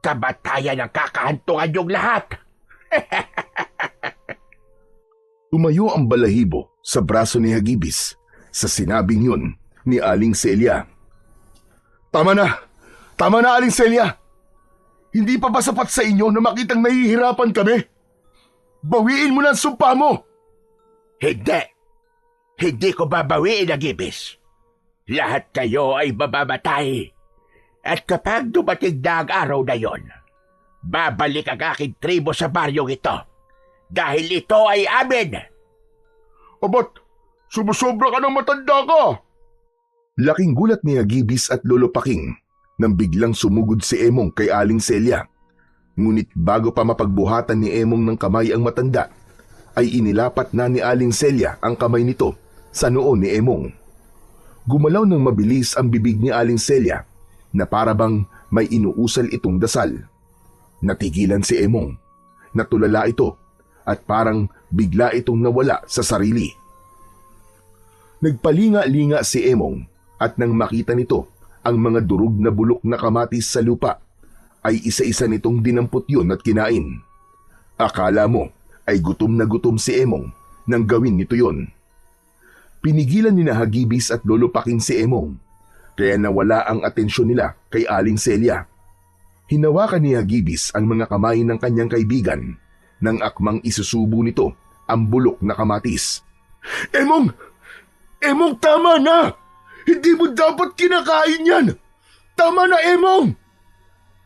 [SPEAKER 1] Kamatayan ang kakahantungan yung lahat.
[SPEAKER 2] Tumayo ang balahibo sa braso ni Hagibis sa sinabing yun ni Aling Celia.
[SPEAKER 3] Tama na! Tama na, Aling Celia! Hindi pa ba sapat sa inyo na makitang nahihirapan kami? Bawiin mo na ang sumpa mo!
[SPEAKER 1] Hindi. Hindi ko babawiin, Hagibis. Lahat kayo ay mamamatay. At kapag dumating na ang araw na yon, babalik ang aking tribo sa baryong ito dahil ito ay amin.
[SPEAKER 3] Abat, sumusobra ka ng matanda ka.
[SPEAKER 2] Laking gulat ni Hagibis at Lolo Paking nang biglang sumugod si Emong kay Aling Celia. Ngunit bago pa mapagbuhatan ni Emong ng kamay ang matanda, ay inilapat na ni Aling Celia ang kamay nito sa noo ni Emong. Gumalaw ng mabilis ang bibig ni Aling Celia na parabang may inuusal itong dasal. Natigilan si Emong, natulala ito at parang bigla itong nawala sa sarili. Nagpalinga-linga si Emong at nang makita nito ang mga durog na bulok na kamatis sa lupa, ay isa-isa nitong dinampot yun at kinain. Akala mo ay gutom na gutom si Emong nang gawin nito yon. Pinigilan ni na Hagibis at Lolo Paking si Emong, kaya nawala ang atensyon nila kay Aling Celia. Hinawakan ni Hagibis ang mga kamay ng kanyang kaibigan nang akmang isusubo nito ang bulok na kamatis.
[SPEAKER 3] Emong! Emong, tama na! Hindi mo dapat kinakain yan! Tama na, Emong!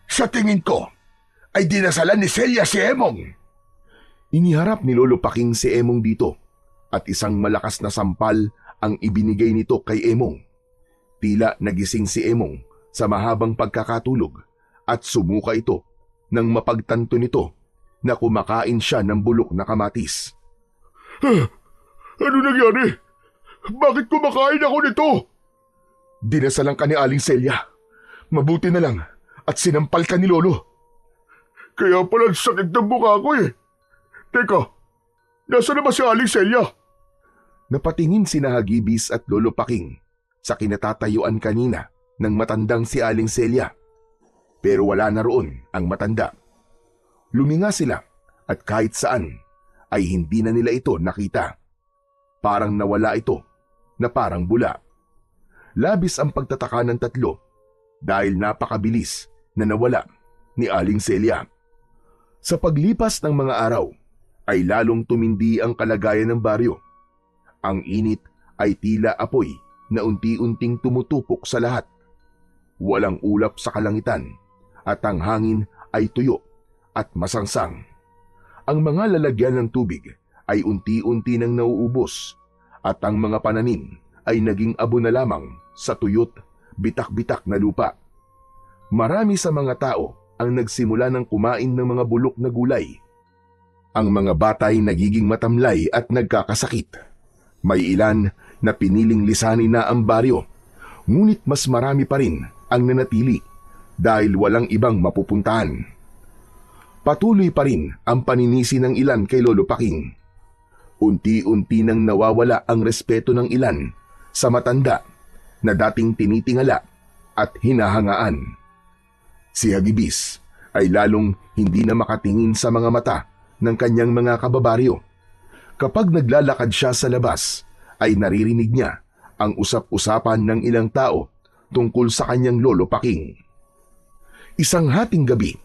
[SPEAKER 3] Sa tingin ko, ay dinasalan ni Celia si Emong.
[SPEAKER 2] Iniharap ni Lolo Paking si Emong dito at isang malakas na sampal ang ibinigay nito kay Emong. Tila nagising si Emong sa mahabang pagkakatulog at sumuka ito nang mapagtanto nito na kumakain siya ng bulok na kamatis.
[SPEAKER 3] Ano nangyari? Bakit kumakain ako nito?
[SPEAKER 2] Dinasalan ka ni Aling Celia. Mabuti na lang at sinampal ka ni Lolo.
[SPEAKER 3] Kaya pala sakit ng mukha ko eh. Teka, nasa na ba si Aling Celia?
[SPEAKER 2] Napatingin si Hagibis at Lolo Paking sa kinatatayuan kanina ng matandang si Aling Celia. Pero wala na roon ang matanda. Luminga sila at kahit saan ay hindi na nila ito nakita. Parang nawala ito na parang bula. Labis ang pagtataka ng tatlo dahil napakabilis na nawala ni Aling Celia. Sa paglipas ng mga araw ay lalong tumindi ang kalagayan ng baryo. Ang init ay tila apoy na unti-unting tumutupok sa lahat. Walang ulap sa kalangitan at ang hangin ay tuyo at masangsang. Ang mga lalagyan ng tubig ay unti-unti nang nauubos at ang mga pananim ay naging abo na lamang sa tuyot, bitak-bitak na lupa. Marami sa mga tao ang nagsimula ng kumain ng mga bulok na gulay. Ang mga bata ay nagiging matamlay at nagkakasakit. May ilan na piniling lisanin na ang baryo, ngunit mas marami pa rin ang nanatili dahil walang ibang mapupuntahan. Patuloy pa rin ang paninisi ng ilan kay Lolo Paking. Unti-unti nang nawawala ang respeto ng ilan sa matanda na dating tinitingala at hinahangaan. Si Hagibis ay lalong hindi na makatingin sa mga mata ng kanyang mga kababaryo. Kapag naglalakad siya sa labas, ay naririnig niya ang usap-usapan ng ilang tao tungkol sa kanyang Lolo Paking. Isang hating gabi,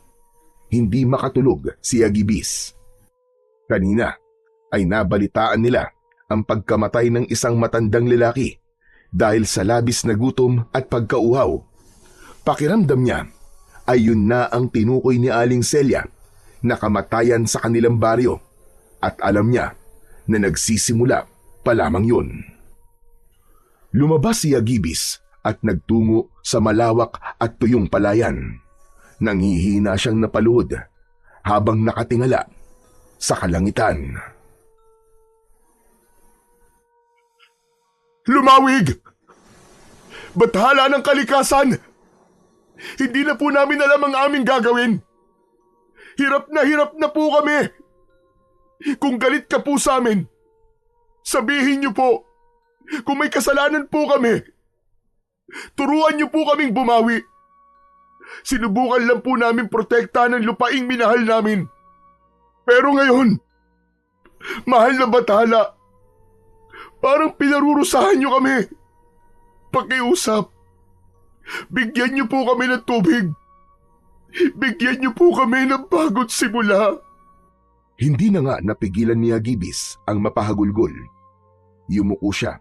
[SPEAKER 2] hindi makatulog si Hagibis. Kanina ay nabalitaan nila ang pagkamatay ng isang matandang lalaki dahil sa labis na gutom at pagkauhaw. Pakiramdam niya ay yun na ang tinukoy ni Aling Celia na kamatayan sa kanilang baryo at alam niya na nagsisimula pa lamang yun. Lumabas si Hagibis at nagtungo sa malawak at tuyong palayan. Nanghihina siyang napaluhod habang nakatingala sa kalangitan.
[SPEAKER 3] Lumawig! Bathala ng kalikasan! Hindi na po namin alam ang aming gagawin. Hirap na po kami. Kung galit ka po sa amin, sabihin niyo po. Kung may kasalanan po kami, turuan niyo po kaming bumawi. Sinubukan lang po namin protektahan ng lupaing minahal namin. Pero ngayon, mahal na bathala, parang pinarurusahan niyo kami. Pakiusap, bigyan niyo po kami ng tubig. Bigyan niyo po kami ng bagong simula.
[SPEAKER 2] Hindi na nga napigilan ni Hagibis ang mapahagulgol. Yumuko siya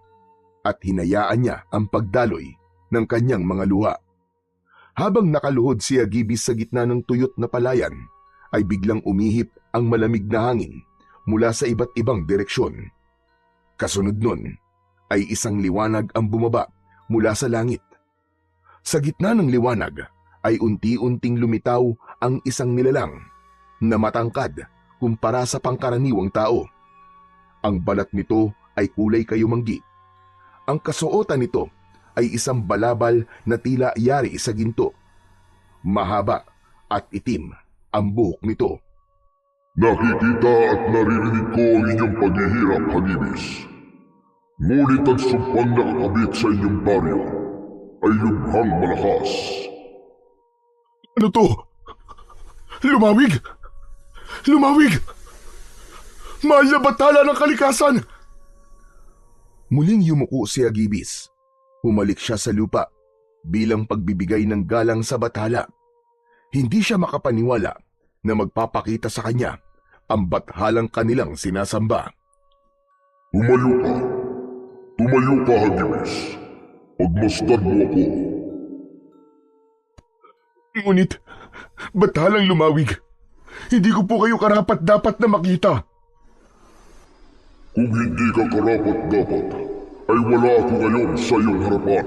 [SPEAKER 2] at hinayaan niya ang pagdaloy ng kanyang mga luha. Habang nakaluhod si Hagibis sa gitna ng tuyot na palayan, ay biglang umihip ang malamig na hangin mula sa iba't ibang direksyon. Kasunod nun ay isang liwanag ang bumaba mula sa langit. Sa gitna ng liwanag ay unti-unting lumitaw ang isang nilalang na matangkad kumpara sa pangkaraniwang tao. Ang balat nito ay kulay kayumanggi. Ang kasuotan nito ay isang balabal na tila yari sa ginto. Mahaba at itim ang buhok nito.
[SPEAKER 3] Nakikita at naririnig ko ang inyong paghihirap, Hagibis. Ngunit ang sumpang nakakabit sa inyong baryo ay lubhang malakas. Ano to? Lumawig! Lumawig! Mahal na batala ng kalikasan!
[SPEAKER 2] Muling yumuko si Hagibis. Humalik siya sa lupa bilang pagbibigay ng galang sa bathala. Hindi siya makapaniwala na magpapakita sa kanya ang bathalang kanilang sinasamba.
[SPEAKER 3] Tumayo ka. Tumayo ka, Hagibis. Pagmasdan mo ako.
[SPEAKER 2] Ngunit, bathalang Lumawig, hindi ko po kayo karapat-dapat na makita.
[SPEAKER 3] Kung hindi ka karapat-dapat, ay wala ako ngayon sa iyong harapan.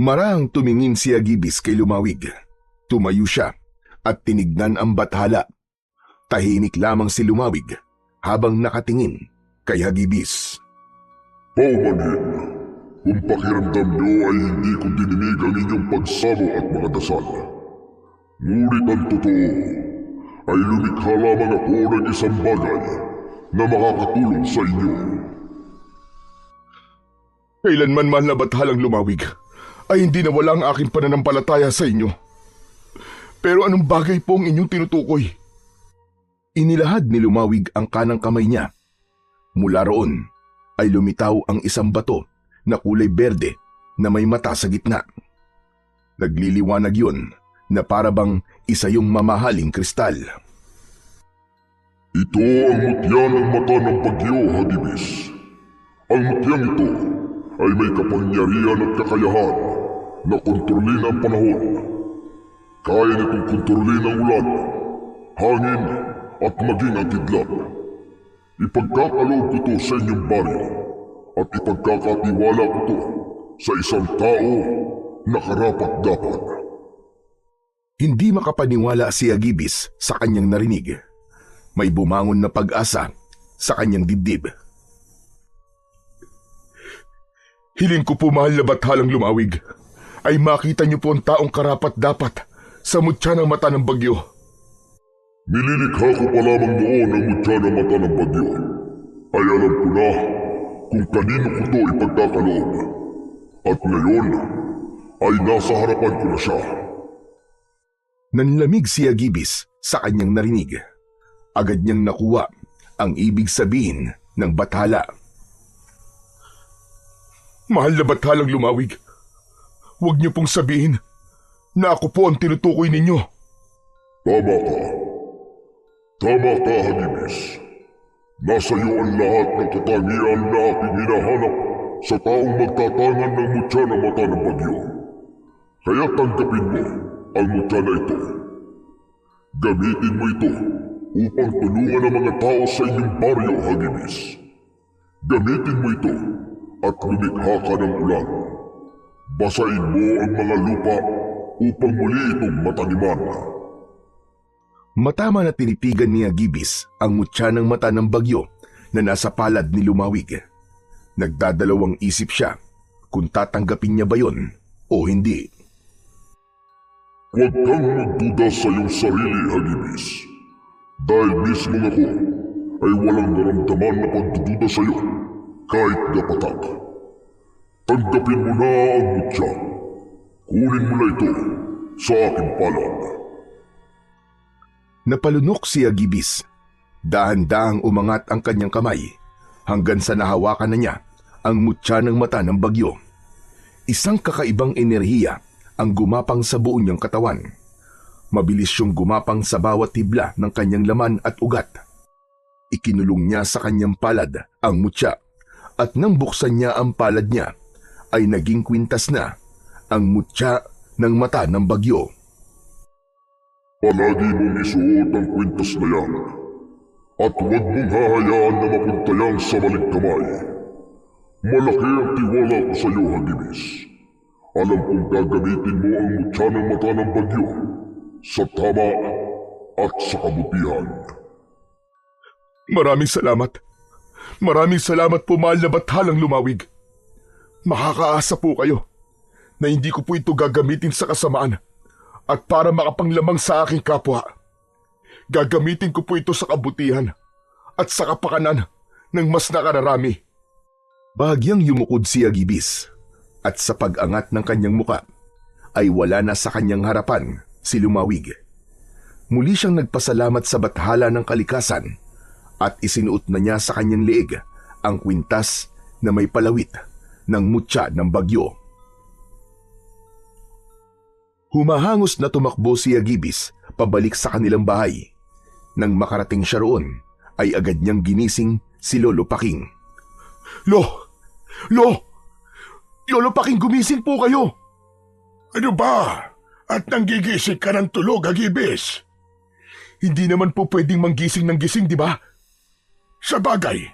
[SPEAKER 2] Marahang tumingin si Hagibis kay Lumawig. Tumayo siya at tinignan ang bathala. Tahimik lamang si Lumawig habang nakatingin kay Hagibis.
[SPEAKER 3] Paumanhin, kung pakiramdam niyo ay hindi ko dininig ang inyong pagsamo at mga dasal. Ngunit ang totoo ay lumikha lamang ako ng isang bagay na makakatulong sa inyo.
[SPEAKER 2] Kailanman mahal na bathalang Lumawig ay hindi nawala ang aking pananampalataya sa inyo. Pero anong bagay po ang inyong tinutukoy? Inilahad ni Lumawig ang kanang kamay niya. Mula roon ay lumitaw ang isang bato na kulay berde na may mata sa gitna. Nagliliwanag yun na parabang isa yung mamahaling kristal.
[SPEAKER 3] Ito ang mutya ng mata ng bagyo, Hagibis. Ang mutyang ito ay may kapangyarihan at kakayahan na kontrolin ang panahon. Kaya nitong kontrolin ang ulan, hangin at maging ang kidlat. Ipagkakaloob ko to sa inyong baryo at ipagkakatiwala ko to sa isang tao na karapat-dapat.
[SPEAKER 2] Hindi makapaniwala si Hagibis sa kanyang narinig. May bumangon na pag-asa sa kanyang dibdib. Hiling ko po, mahal na bathalang Lumawig, ay makita niyo po ang taong karapat-dapat sa mutya ng mata ng bagyo.
[SPEAKER 3] Nililikha ko pa lamang noon ang mutya ng mata ng bagyo. Ay alam ko na kung kanino ko to ipagkakaloob. At ngayon ay nasa harapan ko na siya.
[SPEAKER 2] Nanlamig si Hagibis sa kanyang narinig. Agad niyang nakuha ang ibig sabihin ng bathala. Mahal na bathalang Lumawig, huwag niyo pong sabihin na ako po ang tinutukoy ninyo.
[SPEAKER 3] Tama ka. Tama ka, Hagibis. Nasa iyo ang lahat ng katangian na aking hinahanap sa taong magtatangan ng mutya ng mata ng bagyo. Kaya tanggapin mo ang mutya na ito. Gamitin mo ito upang tulungan ang mga tao sa inyong baryo, Hagibis. Gamitin mo ito at lumikha ka ng ulan. Basain mo ang mga lupa upang muli itong mataniman.
[SPEAKER 2] Matama na tinitigan ni Hagibis ang mutya ng mata ng bagyo na nasa palad ni Lumawig. Nagdadalawang isip siya kung tatanggapin niya ba yon o hindi.
[SPEAKER 3] Huwag kang magduda sa iyong sarili, Hagibis. Dahil mismo ako ay walang naramdaman na pagdududa sa iyo kahit gapatak. Tanggapin mo na ang mutya. Kunin mo na ito sa aking palad.
[SPEAKER 2] Napalunok si Hagibis. Dahan-dahang umangat ang kanyang kamay hanggang sa nahawakan na niya ang mutya ng mata ng bagyo. Isang kakaibang enerhiya ang gumapang sa buo niyang katawan. Mabilis siyang gumapang sa bawat tibla ng kanyang laman at ugat. Ikinulong niya sa kanyang palad ang mutya at nang buksan niya ang palad niya ay naging kwintas na ang mutya ng mata ng bagyo.
[SPEAKER 4] Palagi mong isuot ang kwintas na yan at huwag mong hahayaan na mapunta yan sa maling kamay. Malaki ang tiwala ko sa iyo, Hagibis. Alam kong gagamitin mo ang mutya ng mata ng bagyo sa tama at sa kabutihan.
[SPEAKER 3] Maraming salamat. Maraming salamat po, mahal na Bathalang Lumawig. Makakaasa po kayo na hindi ko po ito gagamitin sa kasamaan at para makapanglamang sa aking kapwa. Gagamitin ko po ito sa kabutihan at sa kapakanan ng mas nakararami.
[SPEAKER 2] Bahagyang yumukod si Agibis at sa pag-angat ng kanyang muka ay wala na sa kanyang harapan si Lumawig. Muli siyang nagpasalamat sa bathala ng kalikasan at isinuot na niya sa kanyang leeg ang kwintas na may palawit ng mutya ng bagyo. Humahangos na tumakbo si Agibis pabalik sa kanilang bahay. Nang makarating siya roon, ay agad niyang ginising si Lolo Paking.
[SPEAKER 3] Lolo Paking, gumising po kayo! Ano ba? At nanggigising ka ng tulog, Agibis? Hindi naman po pwedeng manggising ng gising, di ba? Sa bagay,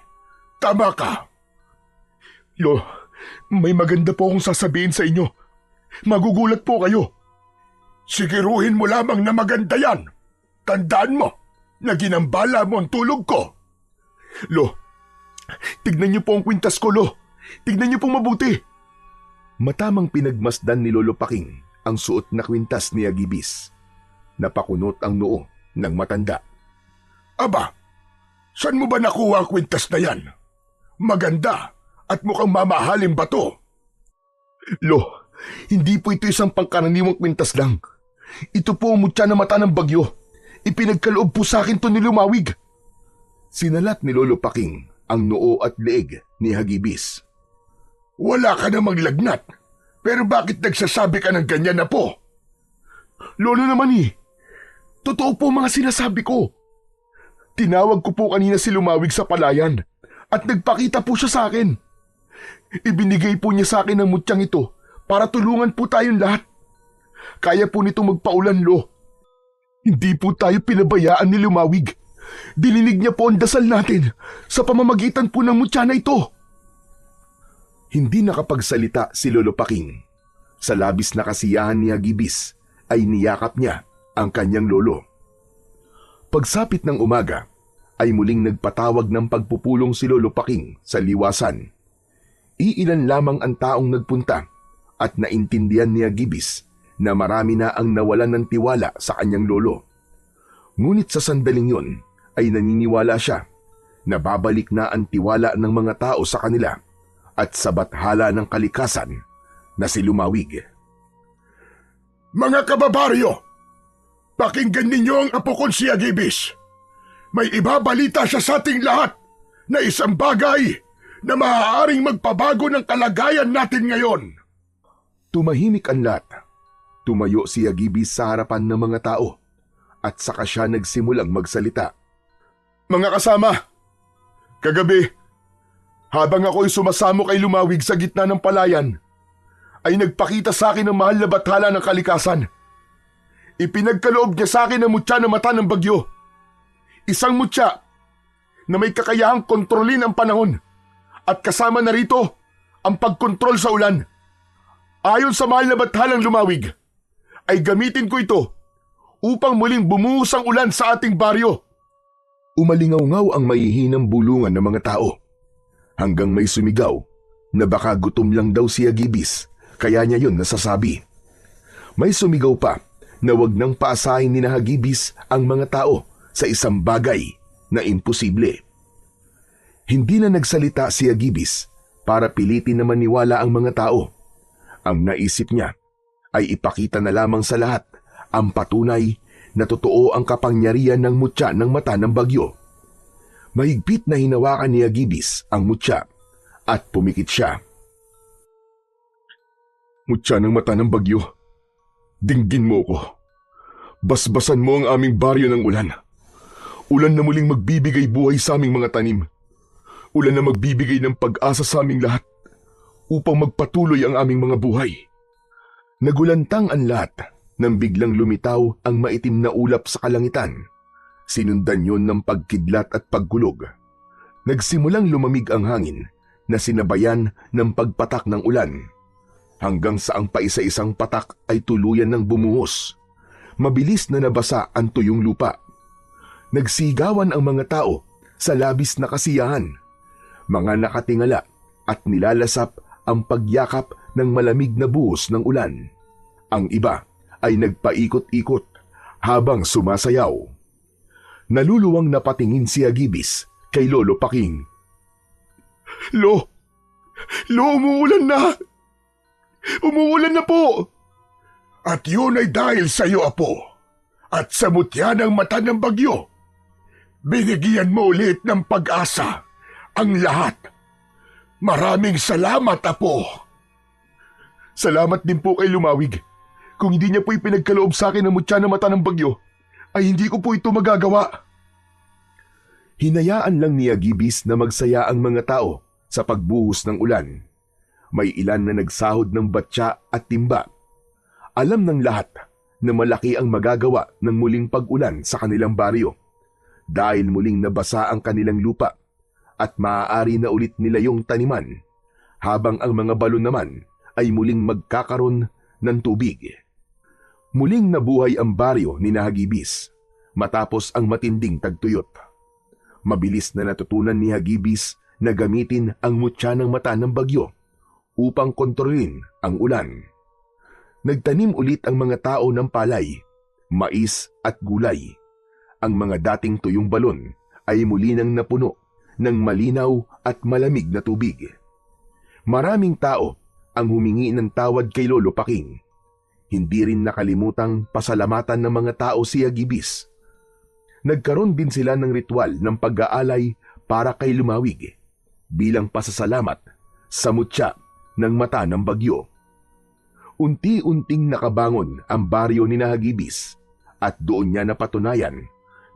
[SPEAKER 3] tama ka. May maganda po akong sasabihin sa inyo. Magugulat po kayo. Sigiruhin mo lamang na maganda yan. Tandaan mo na ginambala mo ang tulog ko. Tignan niyo po ang kwintas ko, Tignan niyo pong mabuti.
[SPEAKER 2] Matamang pinagmasdan ni Lolo Paking ang suot na kwintas ni Agibis. Napakunot ang noo ng matanda.
[SPEAKER 3] Aba, saan mo ba nakuha ang kwintas na yan? Maganda at mukhang mamahalin ba to? Hindi po ito isang pangkaraniwang kwintas lang. Ito po ang mutya na mata ng bagyo. Ipinagkaloob po sa akin to ni Lumawig.
[SPEAKER 2] Sinalat ni Lolo Paking ang noo at leeg ni Hagibis.
[SPEAKER 3] Wala ka namang lagnat, pero bakit nagsasabi ka ng ganyan na po? Lolo naman totoo po mga sinasabi ko. Tinawag ko po kanina si Lumawig sa palayan at nagpakita po siya sa akin. Ibinigay po niya sa akin ang mutyang ito para tulungan po tayong lahat. Kaya po nito magpaulan, Hindi po tayo pinabayaan ni Lumawig. Dininig niya po ang dasal natin sa pamamagitan po ng mutya na ito.
[SPEAKER 2] Hindi nakapagsalita si Lolo Paking. Sa labis na kasiyahan ni Agibis ay niyakap niya ang kanyang lolo. Pagsapit ng umaga ay muling nagpatawag ng pagpupulong si Lolo Paking sa liwasan. Iilan lamang ang taong nagpunta at naintindihan ni Agibis na marami na ang nawalan ng tiwala sa kanyang lolo. Ngunit sa sandaling yun ay naniniwala siya na babalik na ang tiwala ng mga tao sa kanila at sa bathala ng kalikasan na si Lumawig.
[SPEAKER 3] Mga kababaryo, pakinggan ninyo ang apo kong si Agibis. May ibabalita siya sa ating lahat na isang bagay na maaaring magpabago ng kalagayan natin ngayon.
[SPEAKER 2] Tumahimik ang lahat. Tumayo si Agibis sa harapan ng mga tao at saka siya nagsimulang magsalita.
[SPEAKER 3] Mga kasama, kagabi, habang ako'y sumasamo kay Lumawig sa gitna ng palayan, ay nagpakita sa akin ang mahal na bathala ng kalikasan. Ipinagkaloob niya sa akin ang mutya na mata ng bagyo. Isang mutya na may kakayahang kontrolin ang panahon at kasama na rito ang pagkontrol sa ulan. Ayon sa mahal na bathalang Lumawig, ay gamitin ko ito upang muling bumuhos ang ulan sa ating baryo.
[SPEAKER 2] Umalingaw-ngaw ang maihinang bulungan ng mga tao. Hanggang may sumigaw na baka gutom lang daw si Agibis, kaya niya yun nasasabi. May sumigaw pa na wag nang paasahin ni Hagibis ang mga tao sa isang bagay na imposible. Hindi na nagsalita si Agibis para pilitin na maniwala ang mga tao. Ang naisip niya ay ipakita na lamang sa lahat ang patunay na totoo ang kapangyarihan ng mutya ng mata ng bagyo. Mahigpit na hinawakan ni Agibis ang mutya at pumikit siya.
[SPEAKER 3] Mutya ng mata ng bagyo, dinggin mo ko. Basbasan mo ang aming baryo ng ulan. Ulan na muling magbibigay buhay sa aming mga tanim. Ulan na magbibigay ng pag-asa sa aming lahat upang magpatuloy ang aming mga buhay.
[SPEAKER 2] Nagulantang ang lahat Nang biglang lumitaw ang maitim na ulap sa kalangitan, sinundan yon ng pagkidlat at pagkulog. Nagsimulang lumamig ang hangin na sinabayan ng pagpatak ng ulan, hanggang sa ang paisa-isang patak ay tuluyan ng bumuhos. Mabilis na nabasa ang tuyong lupa. Nagsigawan ang mga tao sa labis na kasiyahan. Mga nakatingala at nilalasap ang pagyakap ng malamig na buhos ng ulan. Ang iba ay nagpaikot-ikot habang sumasayaw. Naluluwang napatingin si Agibis kay Lolo Paking. Lo, umuulan na! Umuulan na po!
[SPEAKER 3] At yun ay dahil sa iyo, Apo, at sa mutya ng mata ng bagyo. Binigyan mo ulit ng pag-asa ang lahat. Maraming salamat, Apo.
[SPEAKER 2] Salamat din po kay Lumawig. Kung hindi niya po ipinagkaloob sa akin ang mutya ng mata ng bagyo, ay hindi ko po ito magagawa. Hinayaan lang ni Agibis na magsaya ang mga tao sa pagbuhos ng ulan. May ilan na nagsahod ng batya at timba. Alam ng lahat na malaki ang magagawa ng muling pag-ulan sa kanilang baryo dahil muling nabasa ang kanilang lupa at maaari na ulit nila yung taniman, habang ang mga balon naman ay muling magkakaroon ng tubig. Muling nabuhay ang baryo ni Hagibis matapos ang matinding tagtuyot. Mabilis na natutunan ni Hagibis na gamitin ang mutya ng mata ng bagyo upang kontrolin ang ulan. Nagtanim ulit ang mga tao ng palay, mais at gulay. Ang mga dating tuyong balon ay muli nang napuno ng malinaw at malamig na tubig. Maraming tao ang humingi ng tawad kay Lolo Paking. Hindi rin nakalimutang pasalamatan ng mga tao si Agibis. Nagkaroon din sila ng ritual ng pag-aalay para kay Lumawig bilang pasasalamat sa mutya ng mata ng bagyo. Unti-unting nakabangon ang baryo ni Hagibis at doon niya napatunayan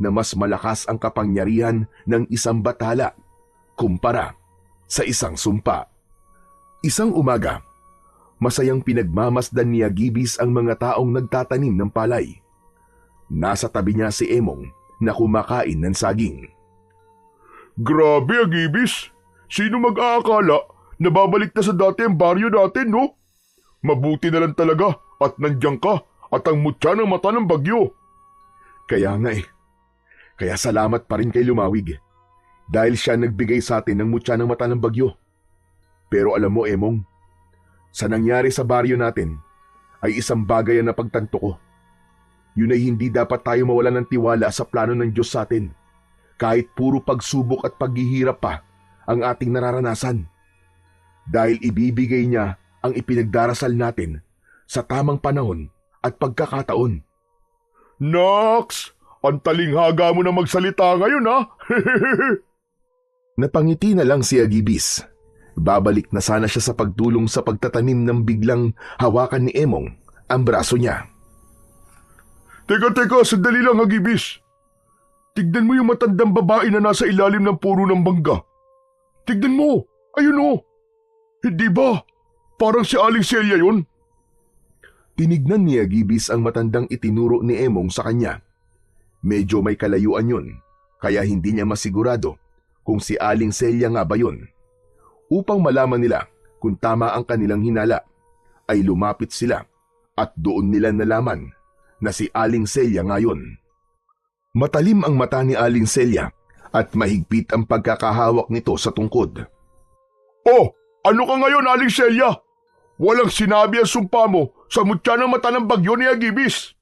[SPEAKER 2] na mas malakas ang kapangyarihan ng isang bathala kumpara sa isang sumpa. Isang umaga, masayang pinagmamasdan ni Agibis ang mga taong nagtatanim ng palay. Nasa tabi niya si Emong na kumakain ng saging.
[SPEAKER 3] Grabe, Agibis! Sino mag-aakala na babalik na sa dati ang baryo natin, no? Mabuti na lang talaga at nandiyan ka at ang mutya ng mata ng bagyo.
[SPEAKER 2] Kaya nga eh. Kaya salamat pa rin kay Lumawig dahil siya nagbigay sa atin ng mutya ng mata ng bagyo. Pero alam mo, Emong, sa nangyari sa baryo natin ay isang bagay ang napagtanto ko. Yun ay hindi dapat tayo mawalan ng tiwala sa plano ng Diyos sa atin kahit puro pagsubok at paghihirap pa ang ating nararanasan. Dahil ibibigay niya ang ipinagdarasal natin sa tamang panahon at pagkakataon.
[SPEAKER 3] Nox! Ang talinghaga mo na magsalita ngayon, ha?
[SPEAKER 2] Napangiti na lang si Agibis. Babalik na sana siya sa pagtulong sa pagtatanim ng biglang hawakan ni Emong ang braso niya.
[SPEAKER 3] Teka, sandali lang, Agibis. Tignan mo yung matandang babae na nasa ilalim ng puro ng bangga. Tignan mo, ayun o. Hindi ba? Parang si Aling Celia yun.
[SPEAKER 2] Tinignan ni Agibis ang matandang itinuro ni Emong sa kanya. Medyo may kalayuan yun, kaya hindi niya masigurado kung si Aling Celia nga ba yun. Upang malaman nila kung tama ang kanilang hinala, ay lumapit sila at doon nila nalaman na si Aling Celia nga yun. Matalim ang mata ni Aling Celia at mahigpit ang pagkakahawak nito sa tungkod.
[SPEAKER 3] Oh, ano ka ngayon, Aling Celia? Walang sinabi ang sumpa mo sa mutya ng mata ng bagyo ni Agibis.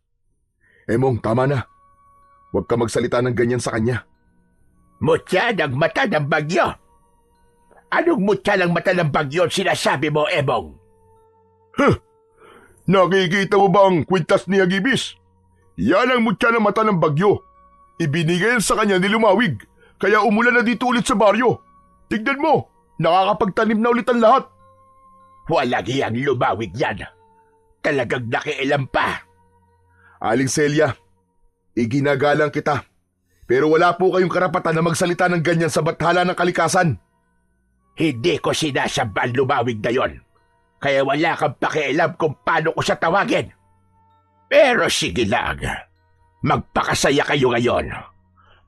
[SPEAKER 2] Emong, tama na. Huwag ka magsalita ng ganyan sa kanya.
[SPEAKER 1] Mutya ng mata ng bagyo? Anong mutya ng mata ng bagyo sinasabi mo, Emong?
[SPEAKER 3] Nakikita mo ba ang kwintas ni Agibis? Yan ang mutya ng mata ng bagyo. Ibinigay sa kanya ni Lumawig, kaya umulan na dito ulit sa baryo. Tignan mo, nakakapagtanim na ulit ang lahat.
[SPEAKER 1] Walang hiyang Lumawig yan. Talagang nakialam pa.
[SPEAKER 2] Aling Celia, iginagalang kita. Pero wala po kayong karapatan na magsalita ng ganyan sa bathala ng kalikasan.
[SPEAKER 1] Hindi ko sinasamba ang Lumawig na yon. Kaya wala kang pakialam kung paano ko siya tawagin. Pero sige lang, magpakasaya kayo ngayon.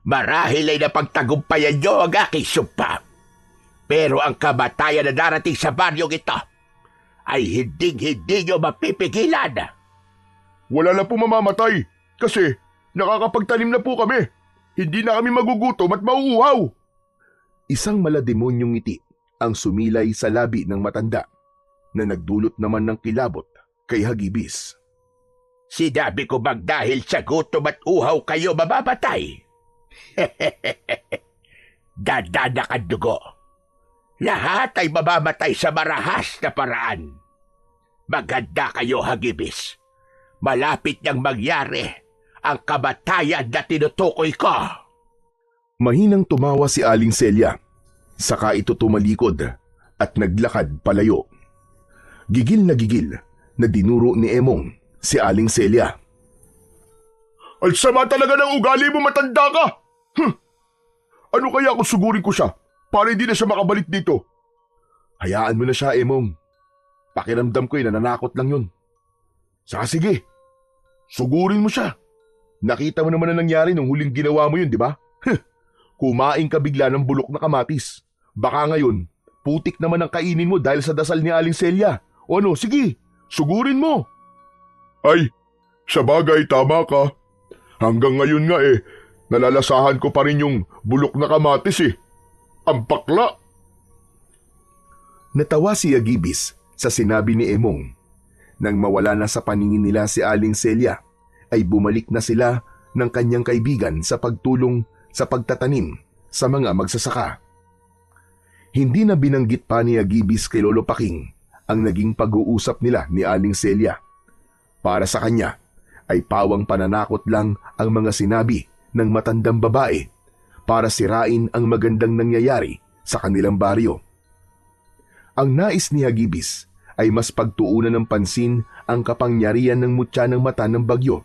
[SPEAKER 1] Marahil ay napagtagumpayan nyo ang aking sumpa. Pero ang kamatayan na darating sa baryong ito ay hindi nyo mapipigilan.
[SPEAKER 3] Wala na po mamamatay kasi nakakapagtanim na po kami. Hindi na kami magugutom at mauuhaw.
[SPEAKER 2] Isang malademonyong ngiti ang sumilay sa labi ng matanda na nagdulot naman ng kilabot kay Hagibis.
[SPEAKER 1] Sinabi ko bang dahil sa gutom at uhaw kayo mamamatay? Dadanak ang dugo. Lahat ay mamamatay sa marahas na paraan. Maganda kayo, Hagibis. Malapit niyang mangyari ang kamatayan na tinutukoy ko.
[SPEAKER 2] Mahinang tumawa si Aling Celia, saka ito tumalikod at naglakad palayo. Gigil na dinuro ni Emong si Aling Celia.
[SPEAKER 3] Ang sama talaga ng ugali mo, matanda ka! Ano kaya kung sugurin ko siya para hindi na siya makabalik dito?
[SPEAKER 2] Hayaan mo na siya, Emong. Pakiramdam ko nananakot lang yun. Saka sige, sugurin mo siya. Nakita mo naman na nangyari nung huling ginawa mo yun, di ba? Kumain ka bigla ng bulok na kamatis. Baka ngayon, putik naman ang kainin mo dahil sa dasal ni Aling Celia. O ano, sige, sugurin mo.
[SPEAKER 3] Ay, sa bagay, tama ka. Hanggang ngayon nga nalalasahan ko pa rin yung bulok na kamatis Ang bakla.
[SPEAKER 2] Natawa si Hagibis sa sinabi ni Emong. Nang mawala na sa paningin nila si Aling Celia, ay bumalik na sila ng kanyang kaibigan sa pagtulong sa pagtatanim sa mga magsasaka. Hindi na binanggit pa ni Hagibis kay Lolo Paking ang naging pag-uusap nila ni Aling Celia. Para sa kanya ay pawang pananakot lang ang mga sinabi ng matandang babae para sirain ang magandang nangyayari sa kanilang baryo. Ang nais ni Hagibis ay mas pagtuunan ng pansin ang kapangyarihan ng mutya ng mata ng bagyo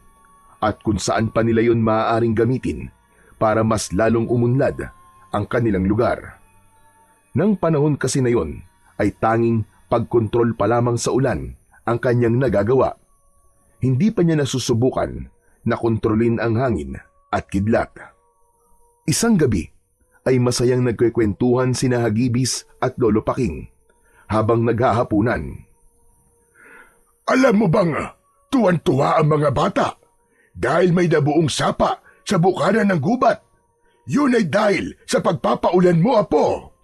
[SPEAKER 2] at kung saan pa nila yon maaaring gamitin para mas lalong umunlad ang kanilang lugar. Nang panahon kasi na yon ay tanging pagkontrol pa lamang sa ulan ang kanyang nagagawa. Hindi pa niya nasusubukan na kontrolin ang hangin at kidlat. Isang gabi ay masayang nagkwekwentuhan sina Hagibis at Lolo Paking habang naghahapunan.
[SPEAKER 3] Alam mo bang tuwan-tuwa ang mga bata dahil may nabuong sapa sa bukana ng gubat? Yun ay dahil sa pagpapaulan mo, Apo.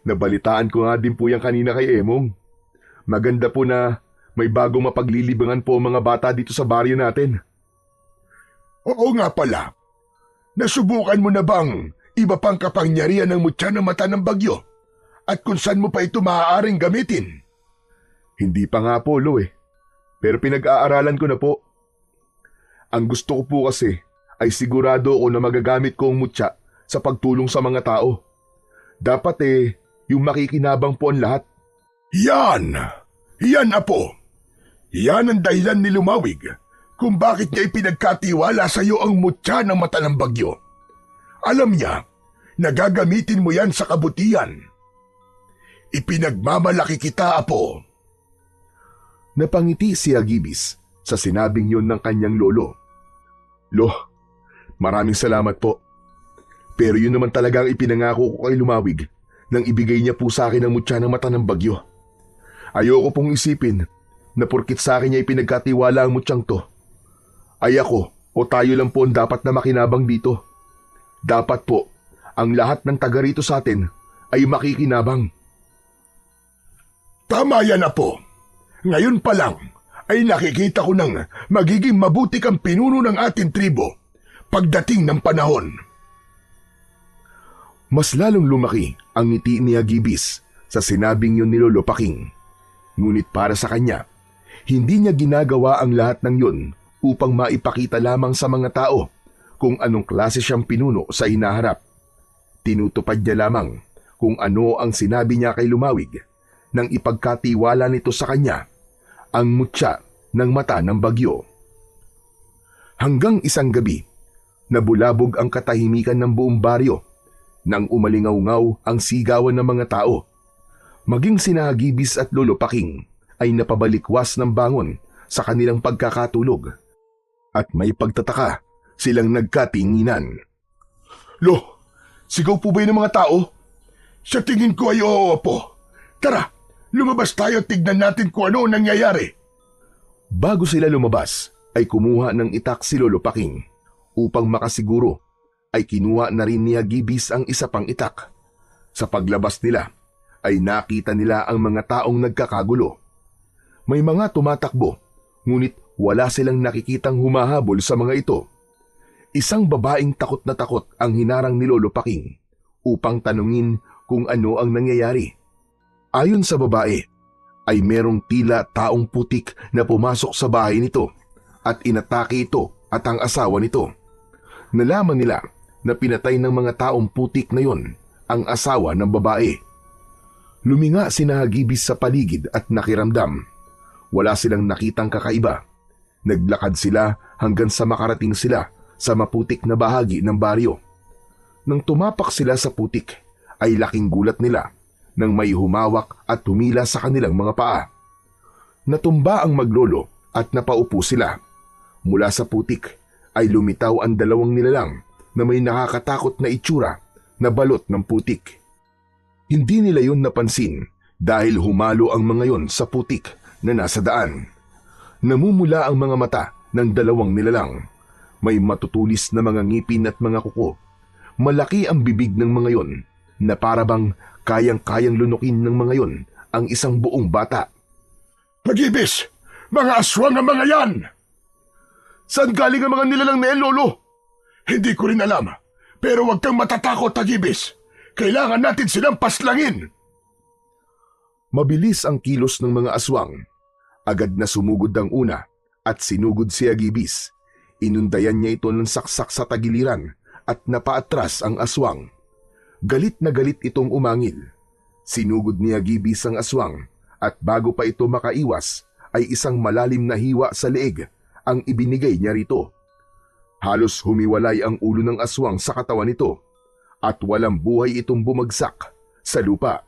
[SPEAKER 2] Nabalitaan ko nga din po yan kanina kay Emong. Maganda po na may bagong mapaglilibangan po ang mga bata dito sa baryo natin.
[SPEAKER 3] Oo nga pala. Nasubukan mo na bang iba pang kapangyarihan ng mutya ng mata ng bagyo? At kung saan mo pa ito maaaring gamitin?
[SPEAKER 2] Hindi pa nga po, Lo Pero pinag-aaralan ko na po. Ang gusto ko po kasi ay sigurado ako na magagamit ko ang mutya sa pagtulong sa mga tao. Dapat yung makikinabang po ang lahat.
[SPEAKER 3] Yan! Yan, Apo! Yan ang dahilan ni Lumawig kung bakit niya ipinagkatiwala sa iyo ang mutya ng mata ng bagyo. Alam niya na gagamitin mo yan sa kabutihan. Ipinagmamalaki kita, Apo.
[SPEAKER 2] Napangiti si Hagibis sa sinabing yun ng kanyang lolo. Lo, maraming salamat po. Pero yun naman talaga ang ipinangako ko kay Lumawig nang ibigay niya po sa akin ang mutya ng mata ng bagyo. Ayoko pong isipin na porkit sa akin niya ipinagkatiwala ang mutyang to, ay ako o tayo lang po ang dapat na makinabang dito. Dapat po, ang lahat ng taga rito sa atin ay makikinabang.
[SPEAKER 3] Tama yan, Apo. Ngayon pa lang ay nakikita ko nang magiging mabuti kang pinuno ng ating tribo pagdating ng panahon.
[SPEAKER 2] Mas lalong lumaki ang ngiti ni Hagibis sa sinabing yun ni Lolo Paking. Ngunit para sa kanya, hindi niya ginagawa ang lahat ng yun upang maipakita lamang sa mga tao kung anong klase siyang pinuno sa hinaharap. Tinutupad niya lamang kung ano ang sinabi niya kay Lumawig nang ipagkatiwala nito sa kanya ang mutya ng mata ng bagyo. Hanggang isang gabi, nabulabog ang katahimikan ng buong baryo nang umalingaw-ngaw ang sigawan ng mga tao. Maging sina Hagibis at Lolo Paking ay napabalikwas ng bangon sa kanilang pagkakatulog. At may pagtataka silang nagkatinginan.
[SPEAKER 3] Lo, sigaw po ba yun ng mga tao? Sa tingin ko ay oo po. Tara, lumabas tayo at tignan natin kung ano ang nangyayari.
[SPEAKER 2] Bago sila lumabas, ay kumuha ng itak si Lolo Paking. Upang makasiguro, ay kinuha na rin ni Hagibis ang isa pang itak. Sa paglabas nila, ay nakita nila ang mga taong nagkakagulo. May mga tumatakbo, ngunit wala silang nakikitang humahabol sa mga ito. Isang babaeng takot na takot ang hinarang ni Lolo Paking upang tanungin kung ano ang nangyayari. Ayon sa babae, ay merong tila taong putik na pumasok sa bahay nito at inatake ito at ang asawa nito. Nalaman nila na pinatay ng mga taong putik na yon ang asawa ng babae. Luminga sina Hagibis sa paligid at nakiramdam. Wala silang nakitang kakaiba. Naglakad sila hanggang sa makarating sila sa maputik na bahagi ng baryo. Nang tumapak sila sa putik, ay laking gulat nila nang may humawak at humila sa kanilang mga paa. Natumba ang maglolo at napaupo sila. Mula sa putik ay lumitaw ang dalawang nilalang na may nakakatakot na itsura na balot ng putik. Hindi nila yun napansin dahil humalo ang mga yon sa putik na nasa daan. Namumula ang mga mata ng dalawang nilalang. May matutulis na mga ngipin at mga kuko. Malaki ang bibig ng mga yon na parabang kayang-kayang lunukin ng mga yon ang isang buong bata.
[SPEAKER 3] Hagibis! Mga aswang ang mga yan!
[SPEAKER 2] Saan galing ang mga nilalang na yan, Lolo?
[SPEAKER 3] Hindi ko rin alam. Pero huwag kang matatakot, Hagibis. Kailangan natin silang paslangin.
[SPEAKER 2] Mabilis ang kilos ng mga aswang. Agad na sumugod ang una at sinugod si Hagibis. Inundayan niya ito ng saksak sa tagiliran at napaatras ang aswang. Galit na galit itong umangil. Sinugod ni Hagibis ang aswang at bago pa ito makaiwas ay isang malalim na hiwa sa leeg ang ibinigay niya rito. Halos humiwalay ang ulo ng aswang sa katawan nito at walang buhay itong bumagsak sa lupa.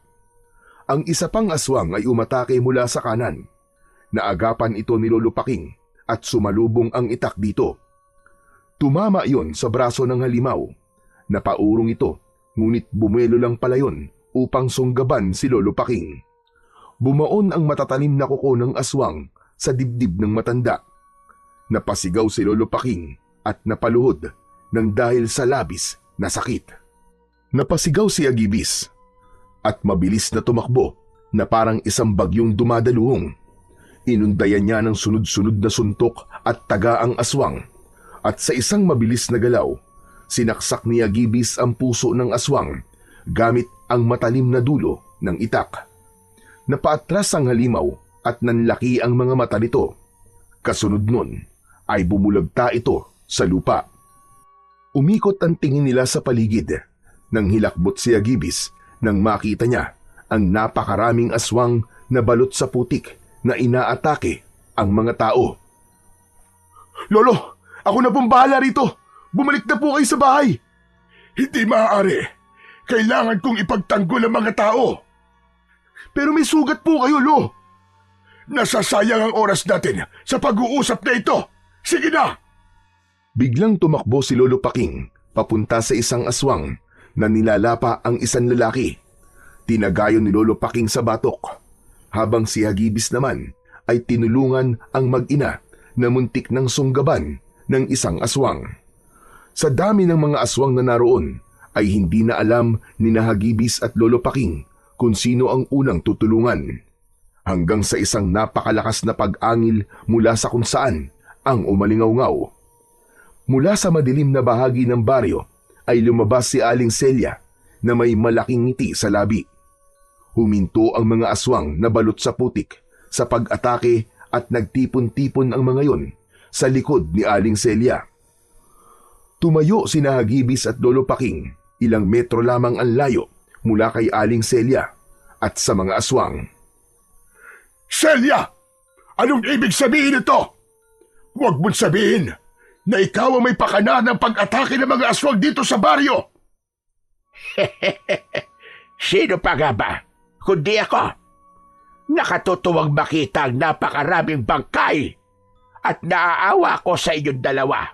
[SPEAKER 2] Ang isa pang aswang ay umatake mula sa kanan. Naagapan ito ni Lolo Paking at sumalubong ang itak dito. Tumama iyon sa braso ng halimaw. Napaurong ito, ngunit bumelo lang pala yun upang sunggaban si Lolo Paking. Bumaon ang matatalim na kuko ng aswang sa dibdib ng matanda. Napasigaw si Lolo Paking at napaluhod nang dahil sa labis na sakit. Napasigaw si Hagibis at mabilis na tumakbo na parang isang bagyong dumadaluhong. Inundayan niya ng sunod-sunod na suntok at taga ang aswang at sa isang mabilis na galaw, sinaksak ni Hagibis ang puso ng aswang gamit ang matalim na dulo ng itak. Napaatras ang halimaw at nanlaki ang mga mata nito. Kasunod nun ay bumulagta ito sa lupa. Umikot ang tingin nila sa paligid nang hilakbot si Hagibis nang makita niya ang napakaraming aswang na balot sa putik na inaatake ang mga tao.
[SPEAKER 3] Lolo, ako na pong bahala rito. Bumalik na po kayo sa bahay. Hindi maaari. Kailangan kong ipagtanggol ang mga tao.
[SPEAKER 2] Pero may sugat po kayo, Lo.
[SPEAKER 3] Nasasayang ang oras natin sa pag-uusap na ito. Sige na!
[SPEAKER 2] Biglang tumakbo si Lolo Paking papunta sa isang aswang na nilalapa ang isang lalaki. Tinagayon ni Lolo Paking sa batok, habang si Hagibis naman ay tinulungan ang mag-ina na muntik ng sunggaban ng isang aswang. Sa dami ng mga aswang na naroon ay hindi na alam ni Hagibis at Lolo Paking kung sino ang unang tutulungan. Hanggang sa isang napakalakas na pag-angil mula sa kung saan ang umalingaw-ngaw. Mula sa madilim na bahagi ng baryo ay lumabas si Aling Celia na may malaking ngiti sa labi. Huminto ang mga aswang na balot sa putik sa pag-atake at nagtipon-tipon ang mga yon sa likod ni Aling Celia. Tumayo sina Hagibis at Lolo Paking, ilang metro lamang ang layo mula kay Aling Celia at sa mga aswang.
[SPEAKER 3] Celia! Anong ibig sabihin ito? Huwag mong sabihin na ikaw ang may pakana ng pag-atake ng mga aswang dito sa baryo.
[SPEAKER 1] Sino pa nga ba? Kundi ako. Nakatutuwang makita ang napakaraming bangkay At naaawa ko sa inyong dalawa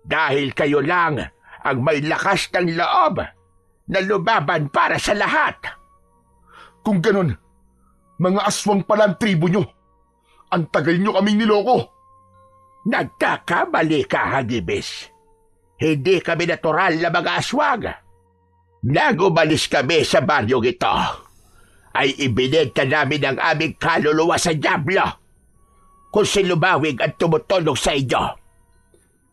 [SPEAKER 1] dahil kayo lang ang may lakas ng loob na lumaban para sa lahat.
[SPEAKER 3] Kung ganon, mga aswang pala ang tribo nyo. Ang tagal nyo kaming niloko.
[SPEAKER 1] Nagkakamali ka, Hagibis. Hindi kami natural na mga aswang. Nang umalis kami sa baryong ito, ay ibinenta namin ang aming kaluluwa sa dyablo kung si Lumawig ang tumutulong sa inyo.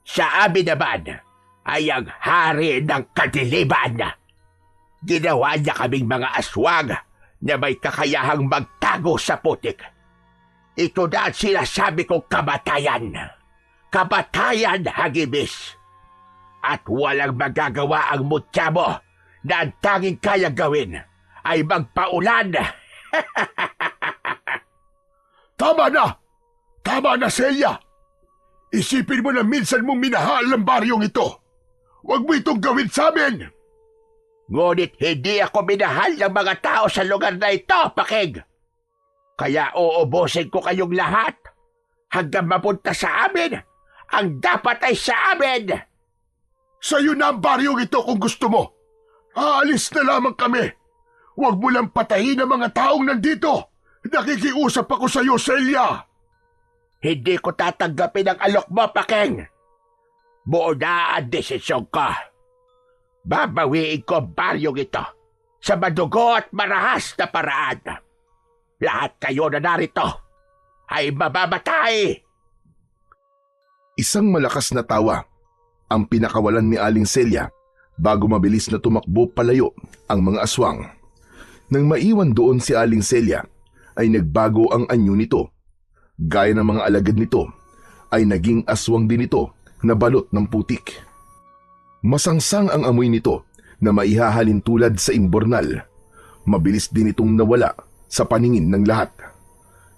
[SPEAKER 1] Sa amin naman ay ang hari ng kadiliman. Ginawa niya kaming mga aswang na may kakayahang magtago sa putik. Ito na ang sinasabi kong kamatayan. Kamatayan, Hagibis. At walang magagawa ang mutya mo na ang tanging kaya gawin ay magpaulan.
[SPEAKER 3] Tama na! Tama na, Celia! Isipin mo na minsan mong minahal ang baryong ito. Huwag mo itong gawin sa amin!
[SPEAKER 1] Ngunit hindi ako minahal ng mga tao sa lugar na ito, Pakig. Kaya uubusin ko kayong lahat hanggang mapunta sa amin. Ang dapat ay sa amin.
[SPEAKER 3] Sa'yo na ang baryong ito kung gusto mo. Aalis na lamang kami. Huwag mo lang patayin ang mga taong nandito. Nakikiusap ako sa'yo, Celia.
[SPEAKER 1] Hindi ko tatanggapin ang alok mo, Pakeng. Buo na ang desisyon ko. Babawiin ko ang baryong ito sa madugo at marahas na paraan. Lahat kayo na narito ay mamamatay.
[SPEAKER 2] Isang malakas na tawa ang pinakawalan ni Aling Celia bago mabilis na tumakbo palayo ang mga aswang. Nang maiwan doon si Aling Celia, ay nagbago ang anyo nito. Gaya ng mga alagad nito, ay naging aswang din ito na balot ng putik. Masangsang ang amoy nito na maihahalin tulad sa imbornal. Mabilis din itong nawala sa paningin ng lahat.